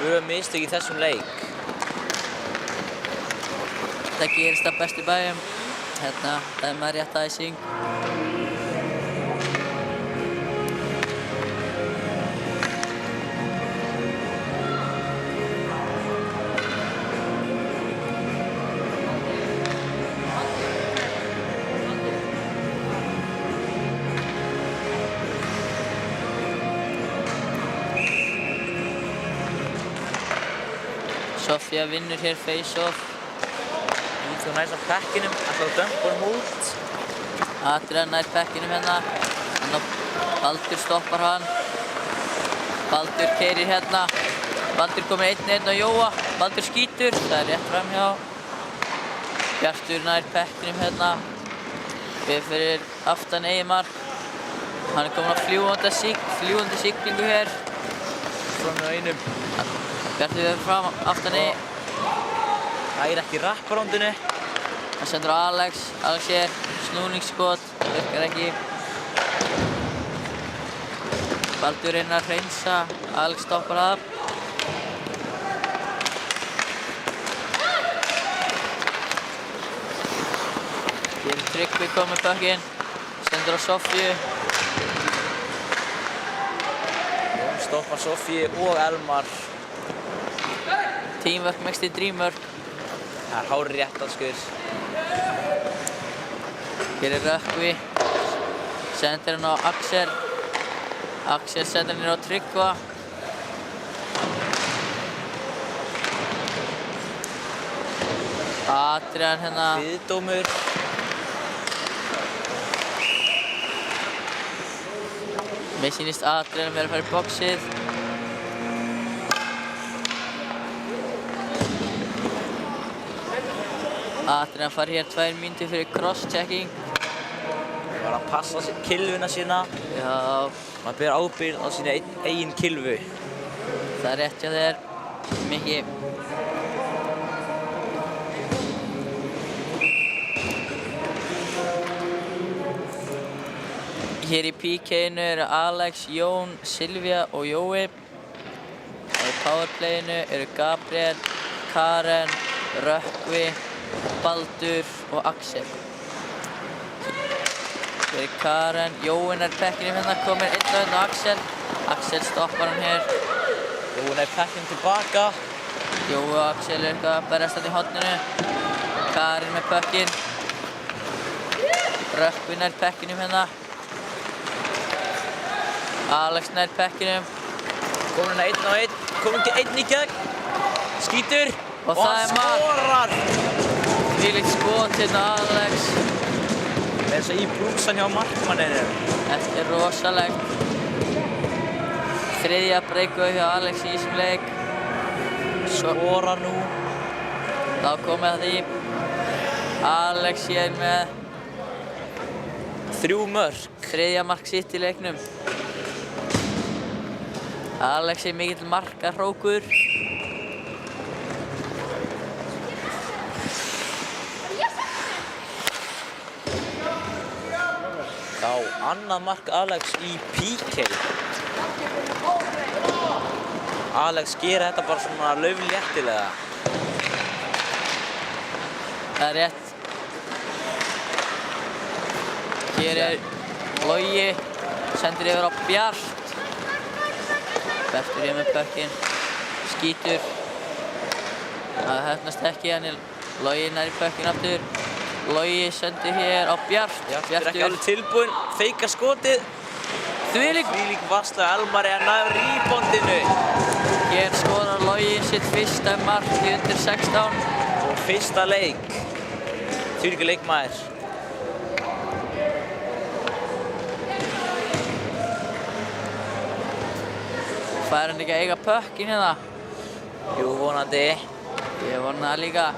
2 mistök í þessum leik. Þetta gerist að bestu bæjum. Hérna, það er með rétt æsing. Sofía vinnur hér face-off. Þú nær samt pekkinum, ætlar að dömpa honum út. Adrian nær pekkinum hérna. Baldur stoppar hann. Baldur keyrir hérna. Baldur komur 1-1 á Jóa. Baldur skýtur, það er rétt framhjá. Bjartur nær pekkinum hérna. Við fyrir aftan eigið mark. Hann er komin á fljúgandi siglingu hér. Fram með einum. Bjartur við fram aftan eigið. Það er ekki rapparondinu. Hann sendur á Alex. Alex hér. Snúningsskot. Virkar ekki. Baldur reynir að hreinsa. Alex stoppar það. Hér er Tryggvi komið með puckinn. Sendur á Sofíu. Jón stoppar Sofíu og Elmar. Teamwork mixed í Dreamwork. Það er hár rétt að skur. Hér er Rökkvi. Sendir hann á Axel. Axel sendir hann á Tryggva. Adrian hérna. Viðdómur. Mér sýnist Adrian vera að fara í boxið. Adrian fari hér 2 mínútur fyrir cross-checking. Það var að passa kylfuna sína. Já, Maður ber ábyrgð á sína eigin kylfu. það er rétt hjá þér, Mikki. Hér í PK-inu eru Alex, Jón, Silvía og Jói. Og í powerplayinu eru Gabriel, Karen, Rökkvi, Baldur og Axel. Hér er Karen, Jóin er pekkinum hérna, kominn 1-1 á Axel. Axel stoppar hann hér. Jón er pekkin tilbaka. Jói og Axel er eitthvað að berjast þarna í horninu. Karen með pökkinn. Rökkvi nær pekkinum hérna. Alex nær pekkinum. Komin hérna 1-1. Komin ekki 1 í gegn. Skýtur. Og það er mark. Skorar. Þvílíkt skot hérna Alex. Með þess að í brúksan hjá markmanninu. Þetta er rosalegt. Þriðja breakaway hjá Alex í þessum leik. Skora nú. Þá komið að því. Alex hér með 3 mörk. þriðja mark sitt í leiknum. Alex er mikill markahrókur. Já, annað mark Alex í PK. Alex gerir þetta bara svona laufléttilega. Það er rétt. Hér er Logi, sendir yfir á Bjart. Bjartur hér með puckinn, skýtur. Það heppnast ekki, Logi nær í puckinn aftur. Logi sendir hér á Bjart. Bjartur er ekki alveg tilbúinn, feikar skotið. Þvílík varsla Elmar er að ná reboundinu. Hér skorar Logi sitt fyrsta mark í undir 16. Og fyrsta leik. Þvílíkur leikmaður. Fær hann ekki að eiga puckinn hérna? Jú, vonandi. Ég vona það líka.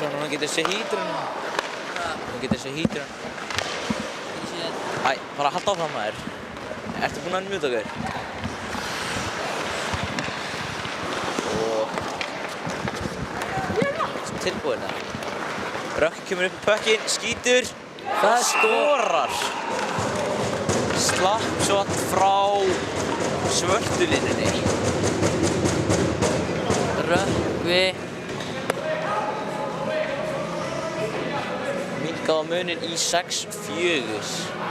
Hún getur sér hítrun. Hún getur sér hítrun. Æ, bara halda áfram maður. Ertu búinn að mjúta okkur? Og... tilbúinn það. Rökkvi kemur upp í puckinn, skýtur. Það skorar. Slapp shot frá svörtu línunni. Rökkvi. Minnkaði á muninn í 6-4.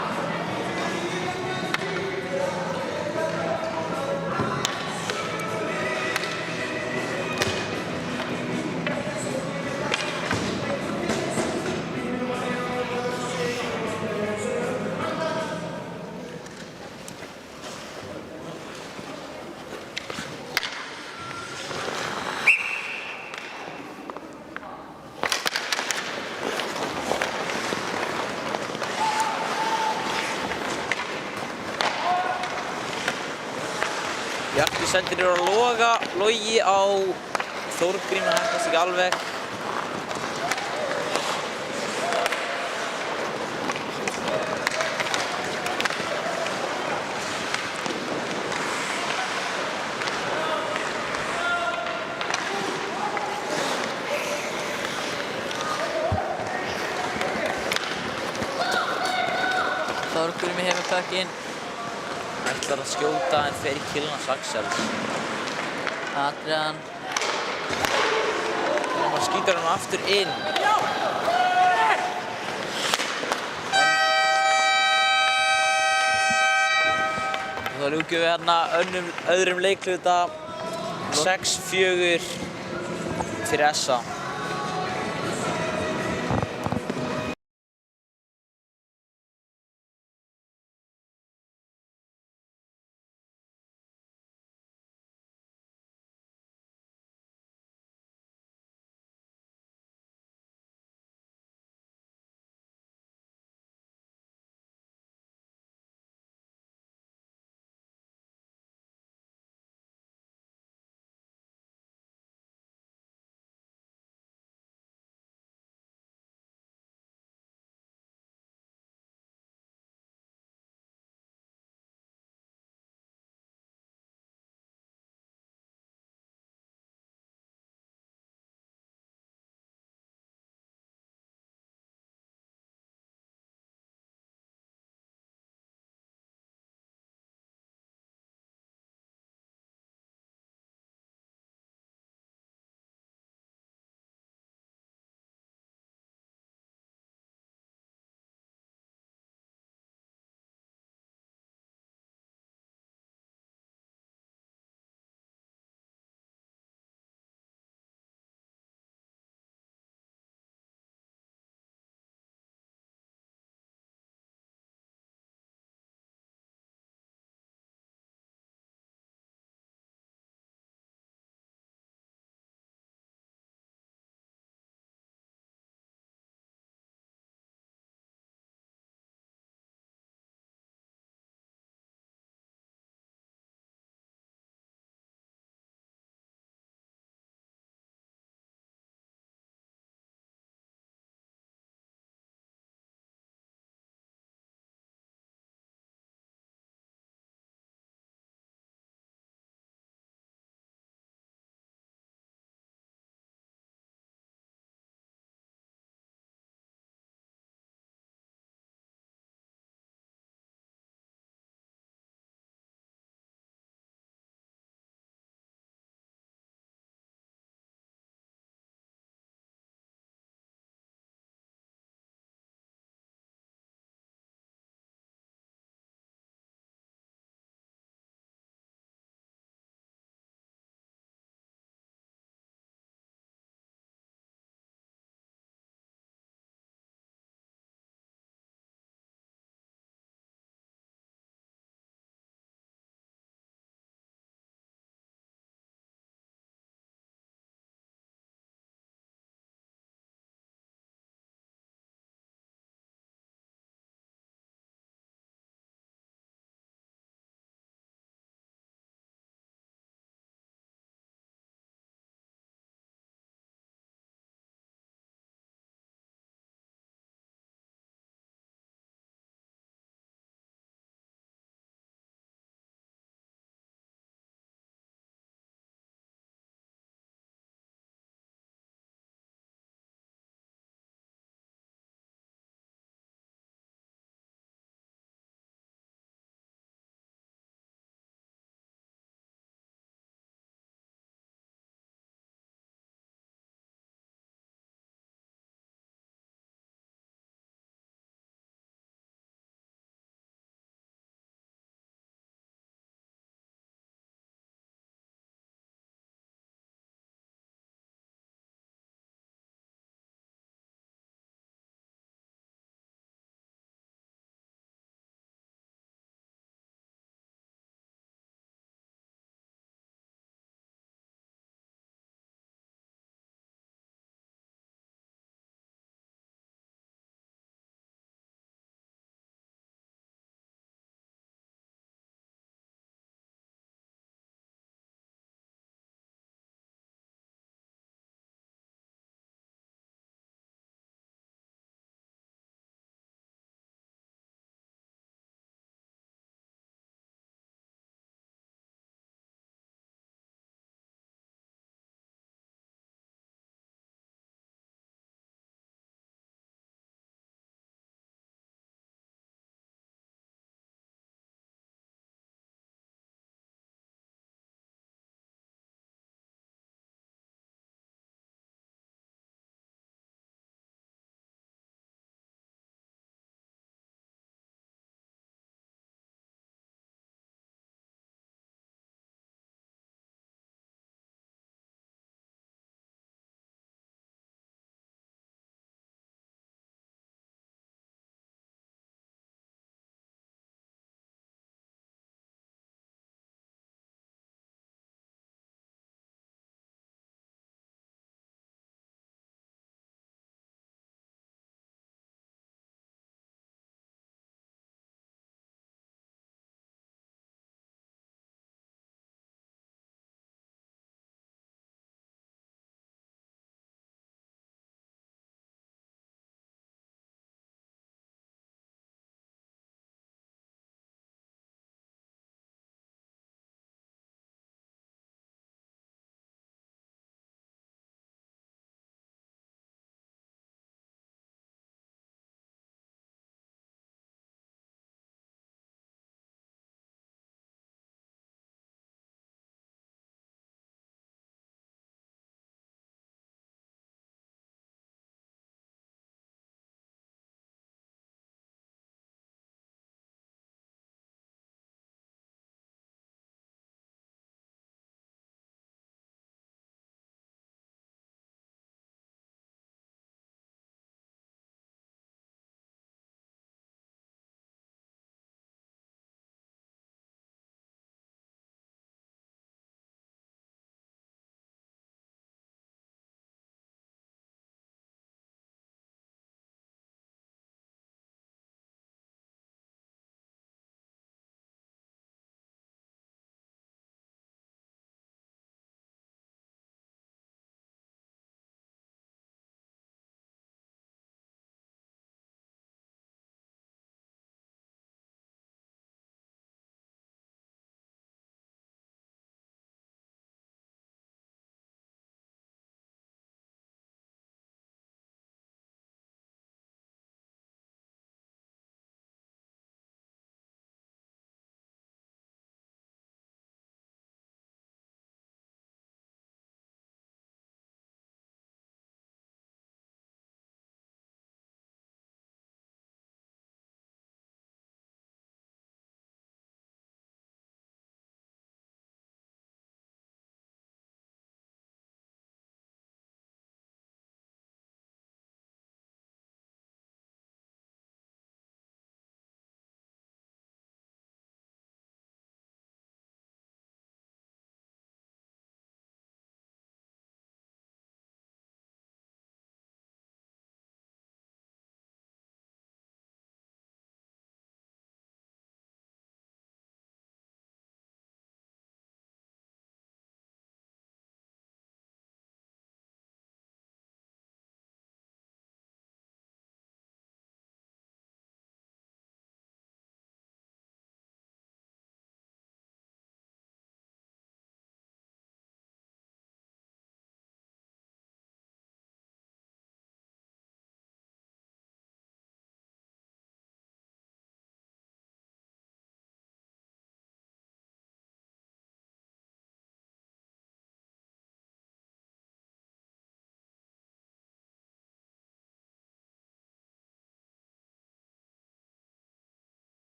Bjarki sendir yfir á Loga, Logi á Þórgrím, það heppnast ekki alveg. Þórgrím hefur pökkinn. Ætlar að skjóta en fer í Kiljan Axels. Adrian. Þannig að skýtur hann aftur inn. Þá ljúkum við hérna öðrum leikluta 6-4 fyrir SA.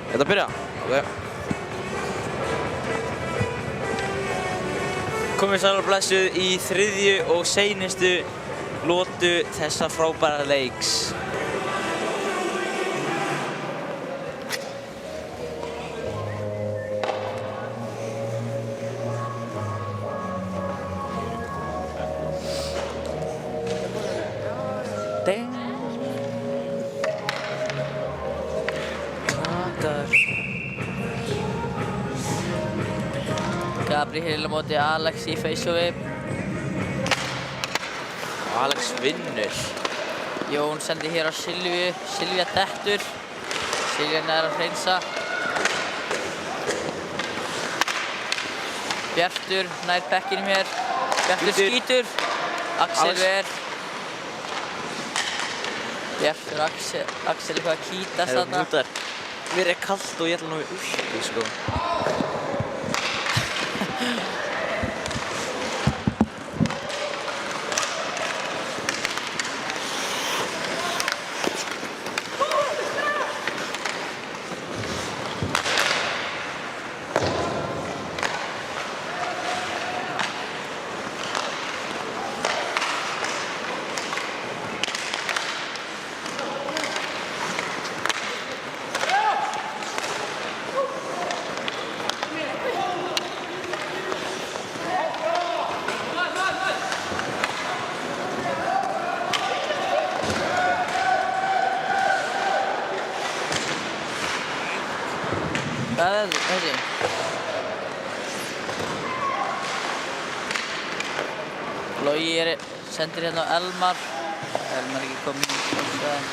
Þetta byrja? Ok. Komið sæl og blessuð í þriðju og seinustu lotu þessa frábæra leiks. Gabriel á móti Alex í face-ofi. Alex vinnur. Jón sendi hér á Silvíu. Silvía dettur. Silvía nær að hreinsa. Bjartur nær bekkinum hér. Bjartur skýtur. Axel ver. Bjartur Axel eitthvað að kýtast þarna. Mér er kallt og ég ætla nú í úlpu, sko. Hvað er þessi? Logi sendir hérna á Elmar. Elmar ekki kominn í staðinn.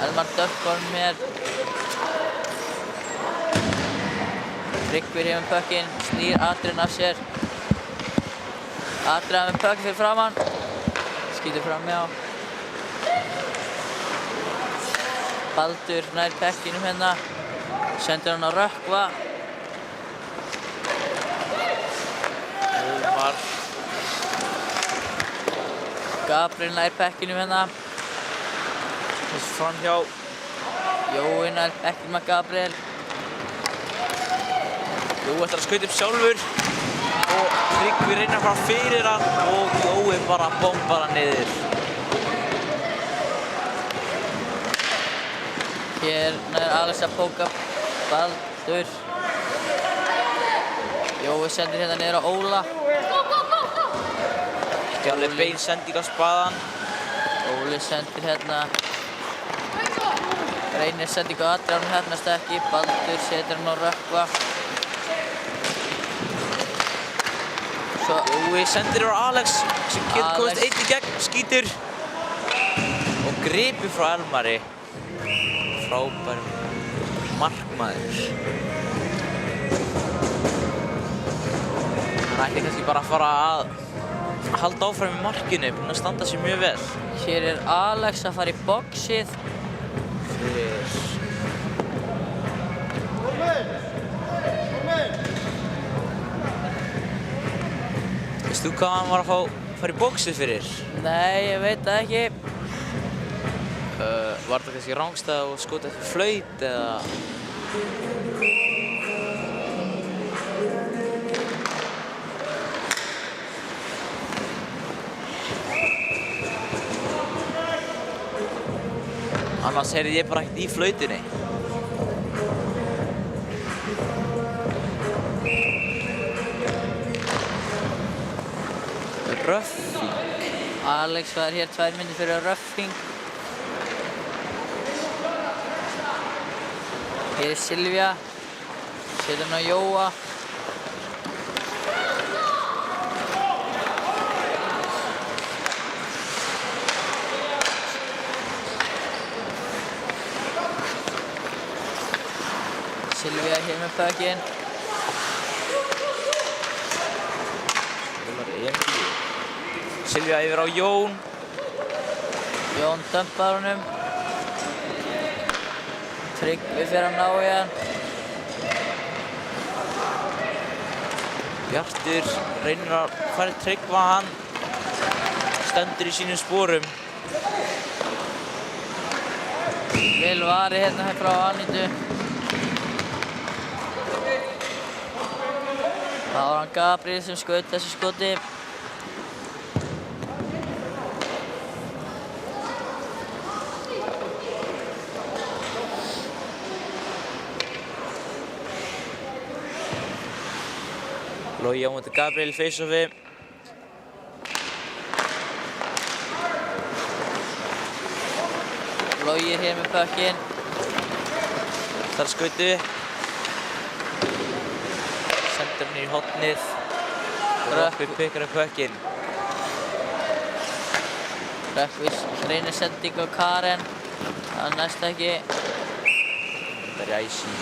Elmar dökkorn mér. Tryggvir hefur pökkinn, snýr Adrian af sér. Adrian með pökk fyrir framann. Skýtur framhjá. Baldur nær pekkinum hérna. Sendir hann á Rökkva. Ómar. Gabriel nær pekkinum hérna. Þessi framhjá. Jói nær pekkinum að Gabriel. Jói ætlar að skauta upp sjálfur. Og Tryggvi reynir að fara fyrir hann og Jói bara bombar hann niður. Hér nær Alex að póka Baldur. Jói sendir hérna niður á Óla. Ekki alveg bein sending á spaðan. Óli sendir hérna. Reynir sending á Adrian hérna stekki. Baldur setur hann á Rökkva. Svo Jói sendir á Alex sem getur komist einn í gegn, skýtur. Og gripur frá Elmari. Frábær markmaður. Hann ætti kannski bara að fara að halda áfram í markinu, búinn að standa sig mjög vel. hér er Alex að fara í boxið. Veistu hvað hann var að fara í boxið fyrir? Nei, ég veit það ekki. Var það kannski rangstæð og skotið eftir flaut eða? Annars heyrði ég bara ekkert í flautinni. Röffing. Alex var hér 2 mínútur fyrir röffing. Hér er Silvía. Setur hann á Jóa. Silvía hér með pökkinn. Silvía yfir á Jón. Jón dömpar honum. Tryggvi fyrir að ná í hann. Bjartur reynir að fara Tryggva hann. Stendur í sínum sporum. Vel varið hérna frá Anítu. Það var hann Gabriel sem skaut þessu skoti. Logi á móti Gabriel í face-offi. Logi hér með puckinn. Þar skautu. Sendur hann í hornið. Rökkvi pikkar upp puckinn. Rökkvi reynir sending á Karen. Það næst ekki. Það er icing.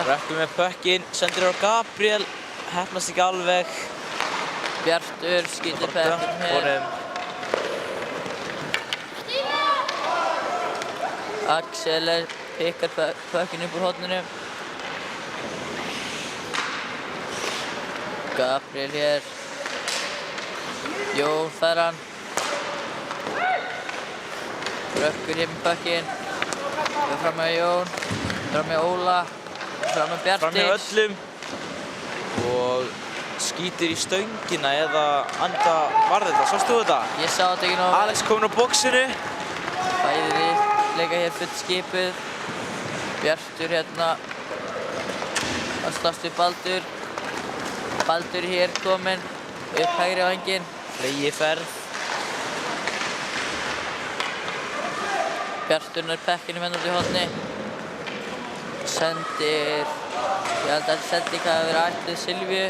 Rökkvi með puckinn, sendir á Gabriel, heppnast ekki alveg. Bjartur skýtur puckinn hér. Axel pikkar puckinn upp úr horninu. Gabriel hér. Jón fær hann. Rökkvi hér með puckinn. Fram með Jón, fram með Óla. Fram með Bjartur. Fram með öllum. Og skýtir í stöngina eða anda varðið þetta. Sástu þetta? Ég sá þetta ekki nóg. Alex kominn á boxinu. Bæði leika hér fullt skipuð. Bjartur hérna að slást við Baldur. Baldur hér kominn upp hægri vænginn. Flegi ferð. Bjartur nær pekkinu menn út í horni. Sendir, ég held að sending hafi verið ætluð Silvíu.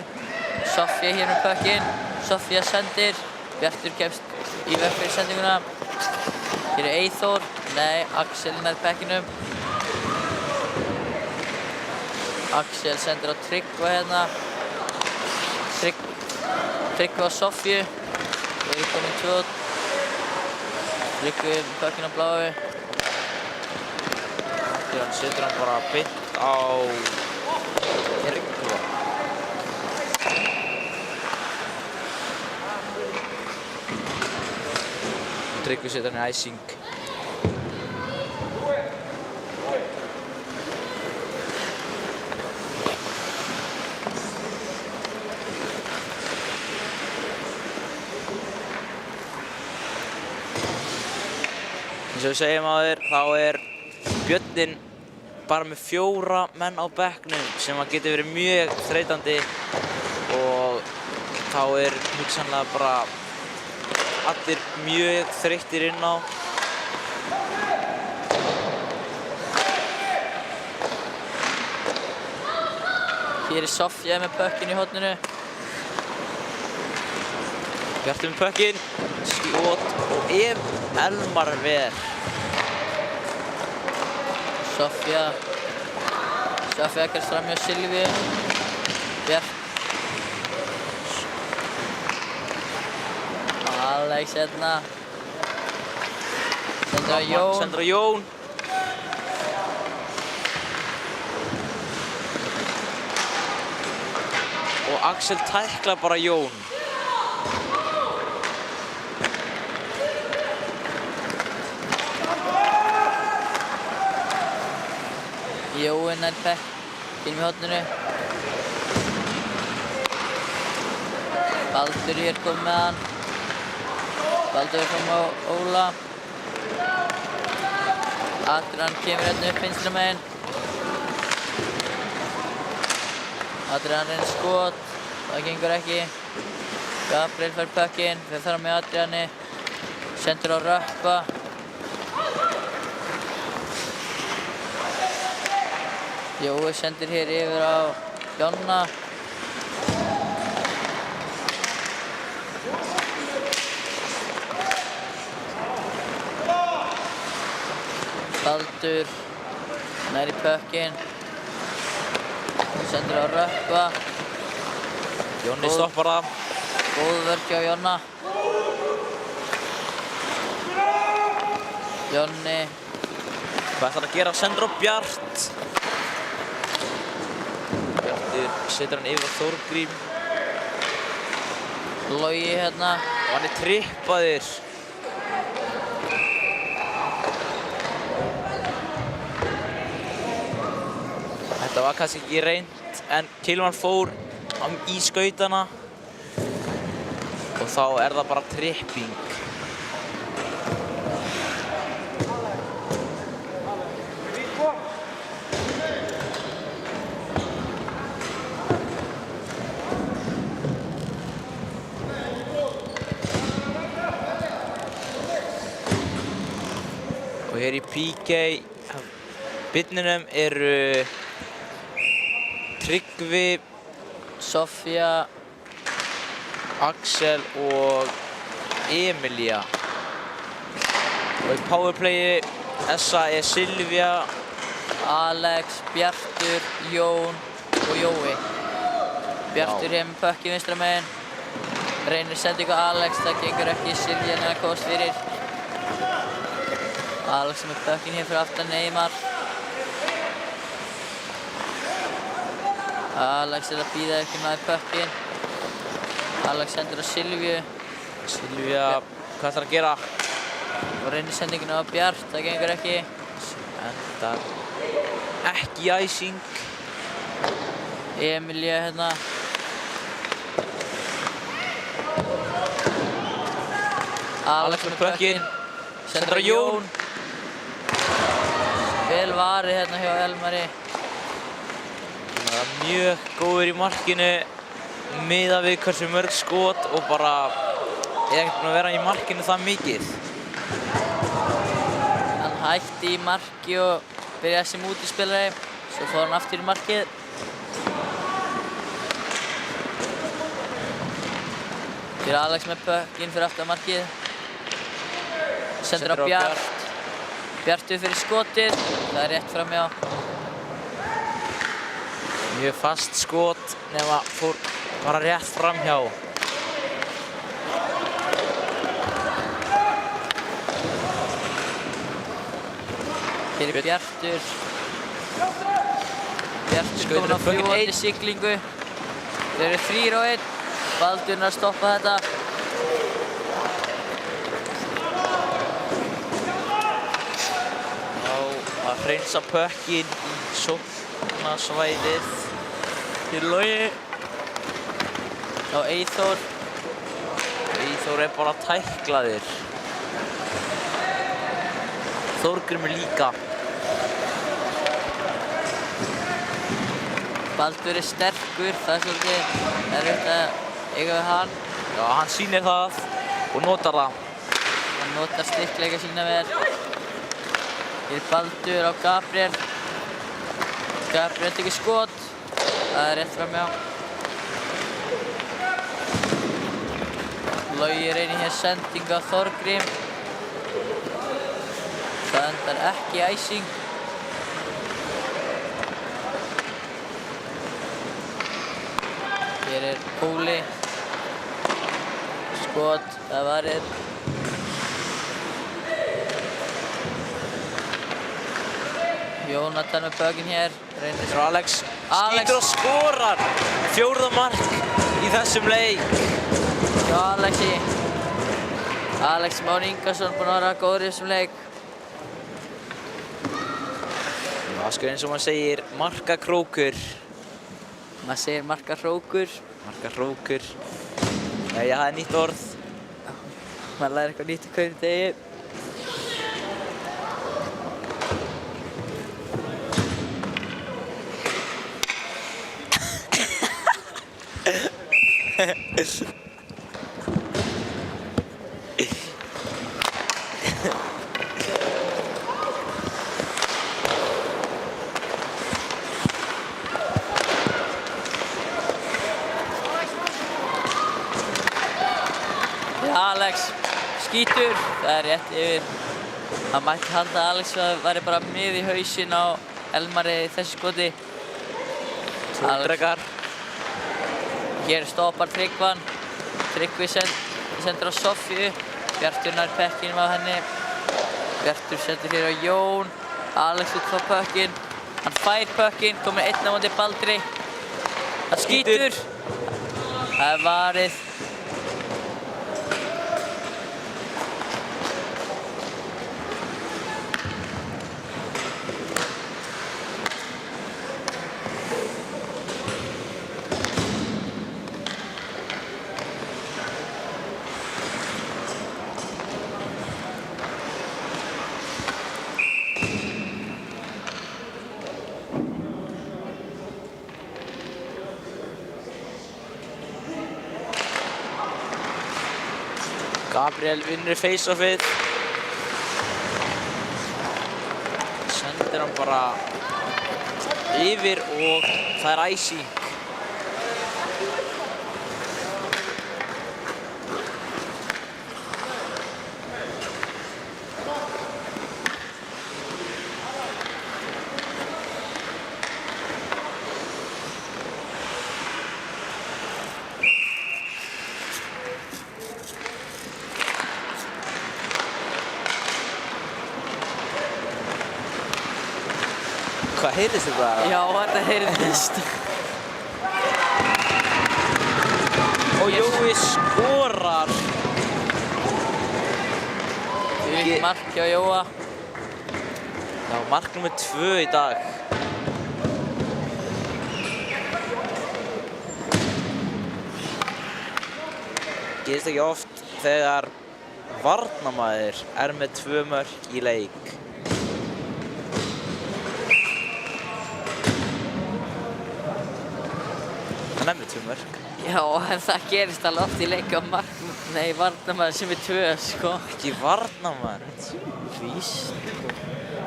Sofía hér með puckinn. Sofía sendir. Bjartur kemst í veg fyrir sendinguna. Hér er Eyþór. Nei, Axel nær pekkinum. Axel sendir á Tryggva hérna. Tryggva á Sofíu. Það eru komin 2. Tryggvi með puckinn á Bláu. Hann setur hann bara beint á Tryggva. Tryggvi setur hann í icing. Eins og við segjum á þér, þá er Björninn bara með 4 menn á bekknum sem að getur verið mjög þreytandi og þá er hugsanlega bara allir mjög þreyttir inn á. Hér er Sofía með puckinn í horninu. Bjartur með puckinn, skot og Elmar ver. Sofía kemst fram hjá Silvíu. Bjart. Alex hérna. Sendur á Jón. Sendur á Jón. Og Axel tæklar bara Jón. Jóin er pekkinn í horninu. Baldur hér kom með hann. Baldur er fram á Óla. Adrian kemur hérna upp vinstra megin. Adrian reynir skot. Það gengur ekki. Gabriel fær puckinn. Fer fram með Adriani. Sendur á Rökkva. Jói sendir hér yfir á Jonna. Baldur nær í puckinn. sendur á Rökkva. Jonni stoppar það. Góð vörn hjá Jonna. Jonni. Hvað ætlar að gera? Sendur á Bjart. Bjartur setur hann yfir á Þórgrím. Logi hérna. Og hann trippaður. Þetta var kannski ekki reynt, en Kilman fór í skautana og þá er það bara tripping. Og hér í PK byrninum eru Tryggvi, Sofía, Axel og Emilía. Og í powerplayi Essa er Silvía, Alex, Bjartur, Jón og Jói. Bjartur hér með pökk í vinstra megin. Reynir sendingu á Alex, það gengur ekki. Silvía neðan komast fyrir. Alex með pökkinn hér fyrir aftan Neymar. Alex er að bíða ekki með pökkinn. Alex sendur á Silvíu. Silvía, hvað ætlar að gera? Og reynir sendinguna á Bjart, það gengur ekki. Endar ekki æsing. Emilía hérna. Alex með pökkinn. Sendur á Jón. Vel varið hérna hjá Elmari. Það er mjög góður í markinu miðað við hversu mörg skot og bara er ekkert búinn að vera í markinu það mikið. Hann hætti í marki og byrjaði sem útispilari, svo fór hann aftur í markið. Hér er Alex með pökkinn fyrir aftur markið. Sendur á Bjart. Bjartur fyrir skotið, það er rétt framhjá. Mjög fast skot nema fór bara rétt framhjá. Hér er Bjartur. Bjartur kominn á fljúgandi siglingu. Þeir eru 3-1. Baldurinn að stoppa þetta. Að hreinsa pökkinn í sóknarsvæðið. Hér er Logi. Á Eyþór. Eyþór er bara tæklaður. Þórgrímur líka. Baldur er sterkur, það er svolítið erfitt að eiga við hann. Já, hann sýnir það og notar það. Hann notar styrkleika sína vel. Hér er Baldur á Gabriel. Gabriel tekur skot. Það er rétt framhjá. Logi reynir hér sendingu á Þórgrím. Það endar ekki æsing. Hér er Póli. Skot, það varir. Jónatan með pökkinn hér. Þetta er Alex. Skýtur og skorar. 4. mark í þessum leik. Já, Alexi. Alex Már Ingarsson búinn að vera góður í þessum leik. Já, sko eins og maður segir, markakrókur. Maður segir markahrókur. Markahrókur. Jæja, það er nýtt orð. Maður lærir eitthvað nýtt í hverjum degi. Alex skýtur, það er rétt yfir. Það mætti halda að Alex væri bara mið í hausinn á Elmari í þessu skoti. Tóldrekar. Hér stoppar Tryggvan. Tryggvi sendur á Sofíu. Bjartur nær pekkinum af henni. Bjartur sendur hér á Jón. Alex út frá pökkinn. Hann fær pökkinn, kominn einn á móti Baldri. Hann skýtur. Það varið. Gabriel vinnur face-offið. Sendir hann bara yfir og það icing. Hvað heyrðist þetta? Já, þetta heyrðist. Og Jói skorar. Fylgt mark hjá Jóa. Já, mark nr. 2 í dag. Gerist ekki oft þegar varnarmaður með 2 mörk í leik. Hann með 2 mörk. Já, en það gerist alveg oft í leik á varnarmaður sem 2, sko. Ekki varnarmaður. Víst.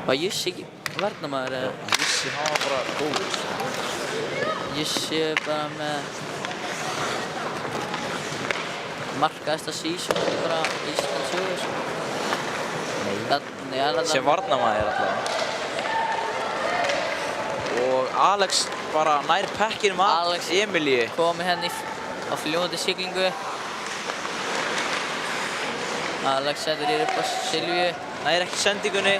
Var Jussi ekki varnarmaður eða? Jussi, hann var bara góð. Jussi bara með markaðasta season bara í Íslands sögu, sko. Nei. Sem varnarmaður alltaf. Og Alex bara nær pekkinum af Emilíu. Komið henni á fljóti siglingu. Alex sendur hér upp á Silvíu. Nær ekki sendingunni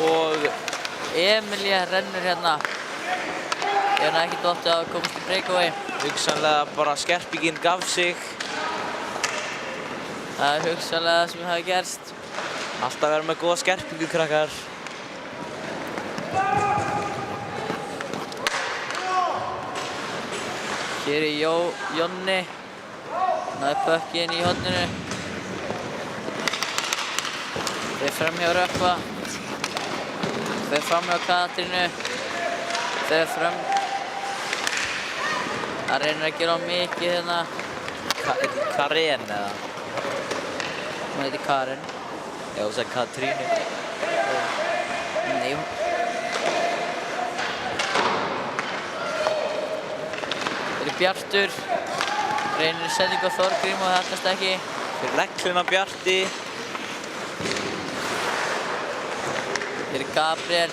og Emilía rennur hérna. Ég hann ekki dottið að komast í breakaway. Hugsanlega bara skerpingin gaf sig. Það er hugsanlega það sem hafi gerst. Alltaf vera með góða skerpingu, krakkar. Hér er Jonni. Náði pökkinn í horninu. Fer fram hjá Rökkva. Fer fram hjá Katrínu. Fer fram. Það reynir að gera mikið hérna. Ekki Karen eða? Hún heitir Karen. Já, þú sagði Katrínu. Nei. Bjartur reynir sendingu á Þorgrím og það heppnast ekki. Fyrir legghlinn á Bjarti. Hér er Gabriel.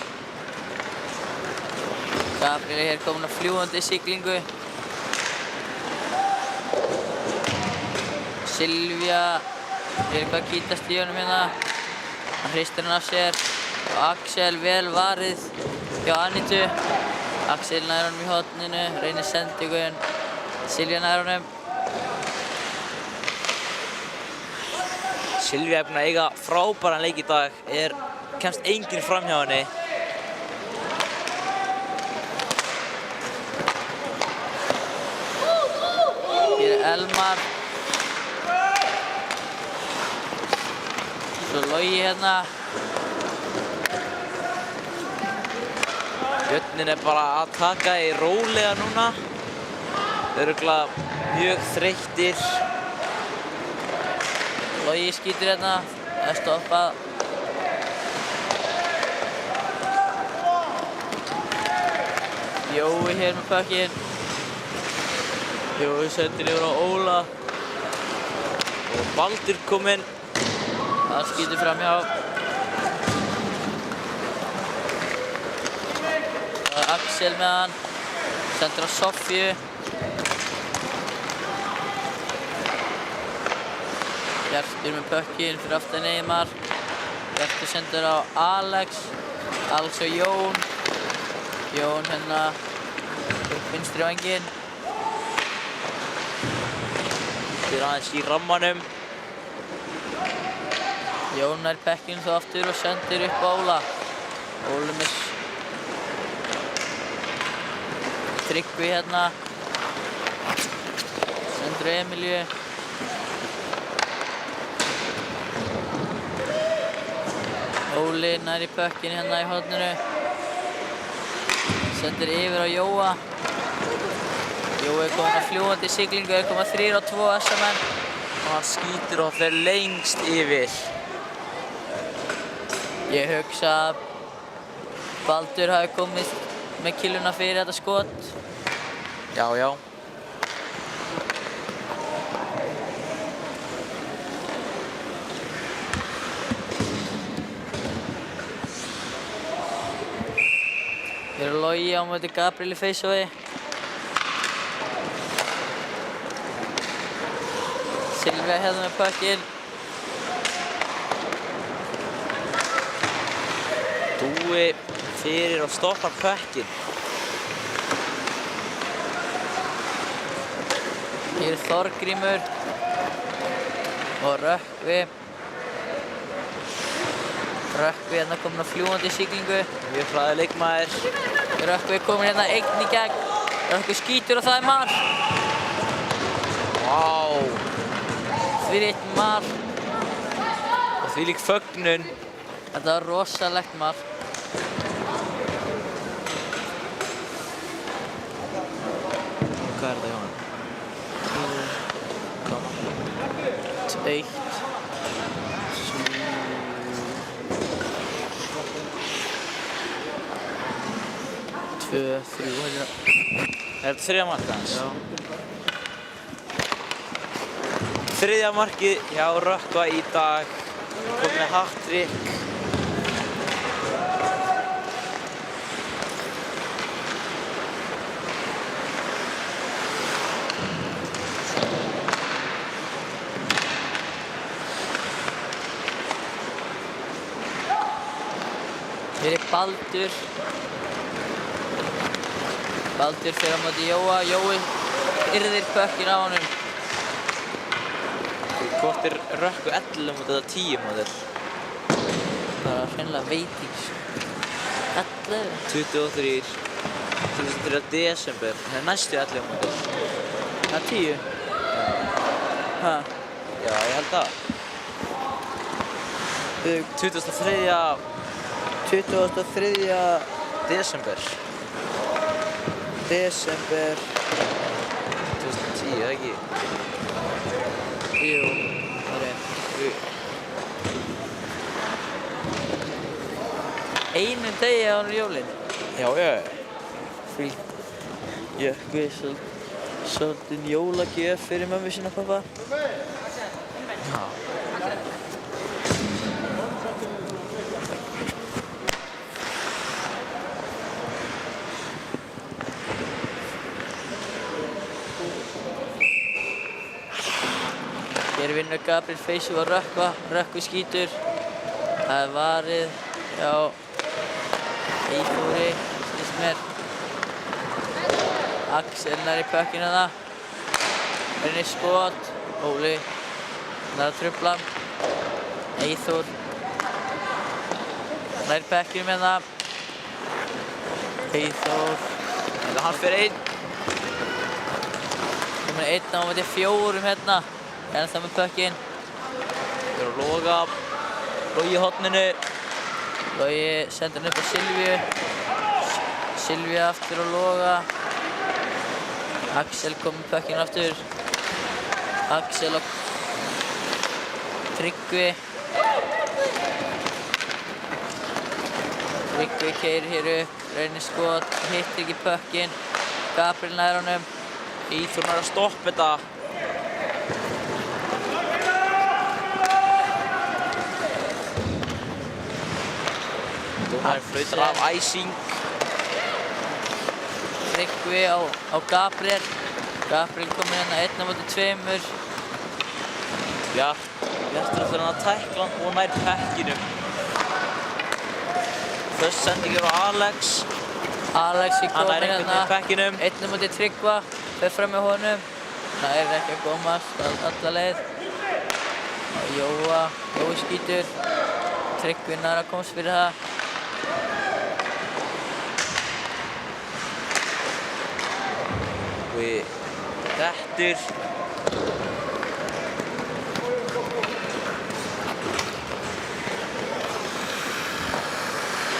Gabriel er hér komin á fljúgandi siglingu. Silvía er eitthvað að kýtast í honum hérna. Hann hristir hann af sér. Og Axel vel varið hjá Anitu. Axel nær honum í horninu, reynir sendingun. Silvía nær honum. Silvía er búin að eiga frábæran leik í dag. Kemst enginn fram hjá henni. Hér er Elmar. Svo Logi hérna. Björnin er bara að taka í rólega núna. Örugglega mjög þreyttir. Logi skýtur hérna. Það er stoppað. Jói hér með pökkinn. Jói sendir yfir á Óla. Og Baldur kominn. Það skýtur fram hjá. Það er Axel með hann. Sendir á Soffíu. Bjartur með pökkinn fyrir aftan Neymar. Bjartur sendir á Alex. Alex og Jón. Jón hérna upp vinstri vænginn. Fyrir aðeins í rammanum. Jón nær pekkinn þá aftur og sendir upp á Óla. Óli með Tryggvi hérna. Sendir á Emilíu. Óli nær í pökkinn hérna í horninu. Sendir yfir á Jóa. Jói er komin að fljúgandi siglingu, er komin að 3-2 SM-menn. Og hann skýtur og fer lengst yfir. Ég hugsa að Baldur hafi komið með killuna fyrir þetta skot. Já, já. Hér er Logi á móti Gabriel í face-ofi. Silvia hérna með pökkinn. Dúi fyrir og stoppar pökkinn. Hér er Þorgrímur og Rökkvi. Rökkvi hérna komin á fljúgandi siglingu. Mjög hraður leikmaður. Rökkvi komin hérna einn í gegn. Rökkvi skýtur og það er mark. Vá. Fyrir eitt mark. Og þvílík fögnun. Þetta var rosalegt mark. Hvað er þetta hjá hann? 1, 2, 3. Er þetta þriðja markið hans? Já. Þriðja markið hjá Rökkva í dag. Komið með hat-trick. Hér er Baldur. Baldur fer á móti Jóa. Jói yrðir pökkinn á honum. Hvort er Rökkvi 11 mót eða 10 mótil? Það var hreinlega veiting. 11. 23. 23. desember. Það er næstu 11 mótil. Það er 10. Hæ? Já, ég held það. 23. 23. desember. desember. 2010, eða ekki? Jú, það er rétt. Einum degi á jólin. Já, já. Því ég veist svolítið jólagjöf fyrir mömmu sína pappa. Já. Hér vinnur Gabriel face-off á Rökkva. Rökkvi skýtur. Það er varið hjá Eyþóri, skilst mér. Axel nær í pökkinn hérna. Reynir skot. Óli nær að trufla. Eyþór nær pökkinum hérna. Eyþór. Hann fyrir einn. Komin einn á móti 4 hérna. Ennþá með pökkinn. Það er að Loga. Logi í horninu. Logi sendur hann upp á Silvíu. Silvíu aftur á Loga. Axel kom með pökkinn aftur. Axel og Tryggvi. Tryggvi keyrir hér upp, reynir skot, hittir ekki pökkinn. Gabriel nær honum. Eyþór nær að stoppa þetta. Dómarinn flautar af æsing. Tryggvi á Gabriel. Gabriel kominn hérna 1 á móti 2. Bjartur ætlar hann að tækla hann og nær pekkinum. Föst sending er á Alex. Alexi Hann nær kominn einhvern hérna veginn pekkinum. 1 á móti Tryggva. Fer fram með honum. Það er ekki að komast alla leið. Jói skýtur. Tryggvi nær að komast fyrir það. Við dettur.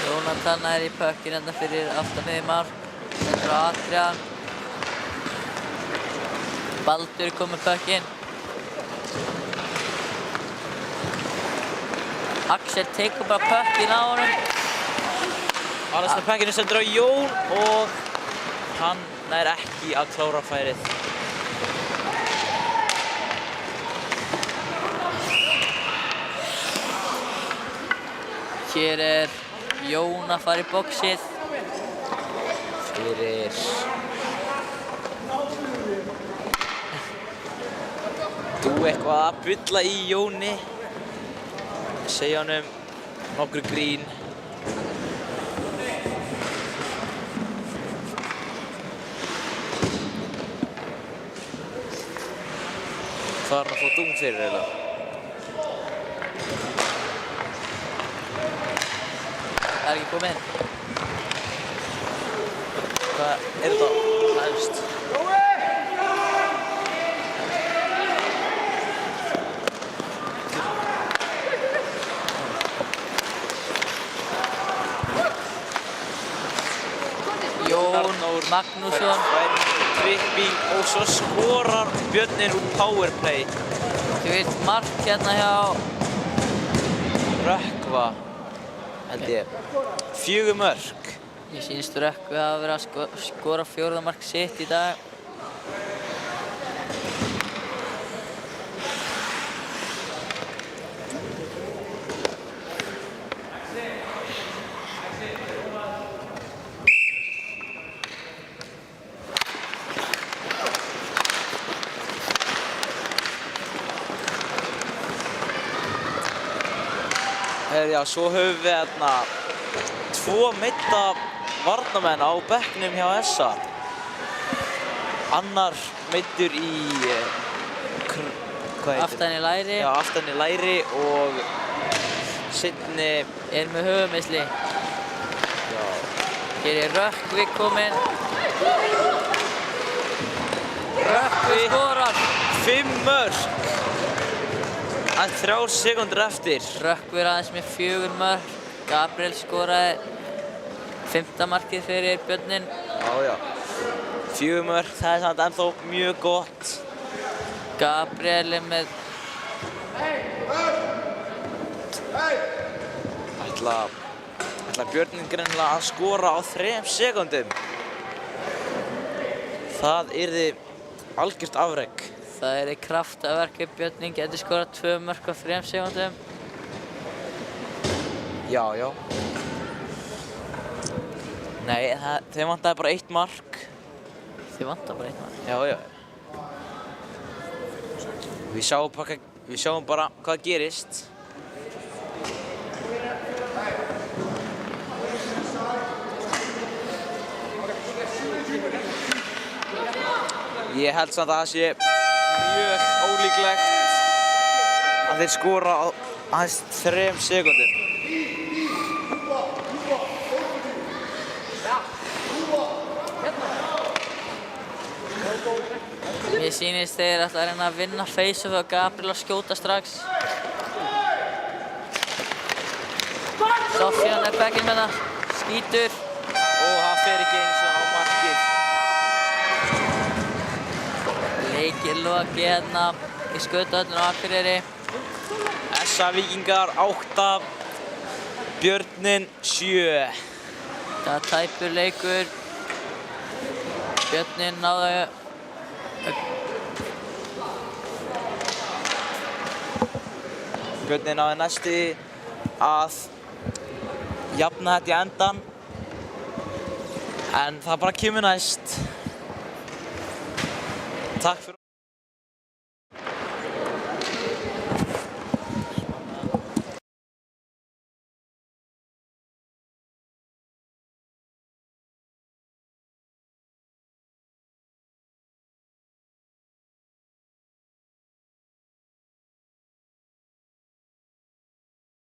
Jónatan er í pökkinn enda fyrir aftan miðju mark. Þetta er Adrian. Baldur kom með pökkinn. Axel tekur bara pökkinn á honum. Aðalsta pekkinu sendur á Jón og hann nær ekki að klára færið. Hér er Jón að fara í boxið. Fyrir þú eitthvað að bulla í Jóni. Segja honum nokkur grín. Hvað er hann að fá dúm fyrir eiginlega? Það er ekki komið inn. Hvað er þetta? Hægst. Jón Magnússon. Tripping og svo skorar Björnin úr powerplay. Þú veit mark hérna hjá Rökkva, held ég. 4 mörk. Mér sýnist Rökkvi að vera að skora 4. mark sitt í dag. Já, svo höfum við hérna 2 meidda varnarmenn á bekknum hjá SA. Annar meiddur í hvað heitir? Aftan í læri. Já, aftan í læri og seinni Er með höfuðmeiðsli. já, Hér er Rökkvi kominn. Rökkvi skorar. 5 mörk. Það 3 sekúndur eftir. Rökkvi er aðeins með 4 mörk. Gabriel skoraði 5. markið fyrir Björnin. Já. 4 mörk, það er samt ennþá mjög gott. Gabriel er með Ætla Björnin greinilega að skora á 3 sekúndum. Það yrði algjört afrek. Það er kraftaverk. Björnin getur skorað 2 mörk á 3 sekúndum. Já. Nei, þeim vantaði bara 1 mark. Þið vantar bara 1 mark. Já. Við sjáum bara hvað gerist. Ég held samt að það sé mjög ólíklegt að þeir skora á aðeins 3 sekúndum. Mér sýnist þeir ætla að reyna að vinna face-off og Gabriel að skjóta strax. Sofjan er bekkinn með það. Skýtur. Og það fer ekki eins og á markið. Leikir lokið hérna í Skautahöllinni á Akureyri. SA Víkingar 8, Björnin 7. Það er tæpur leikur. Björnin náði Björnin náði næstu að jafna þetta í endan. En það bara kemur næst. Takk fyrir.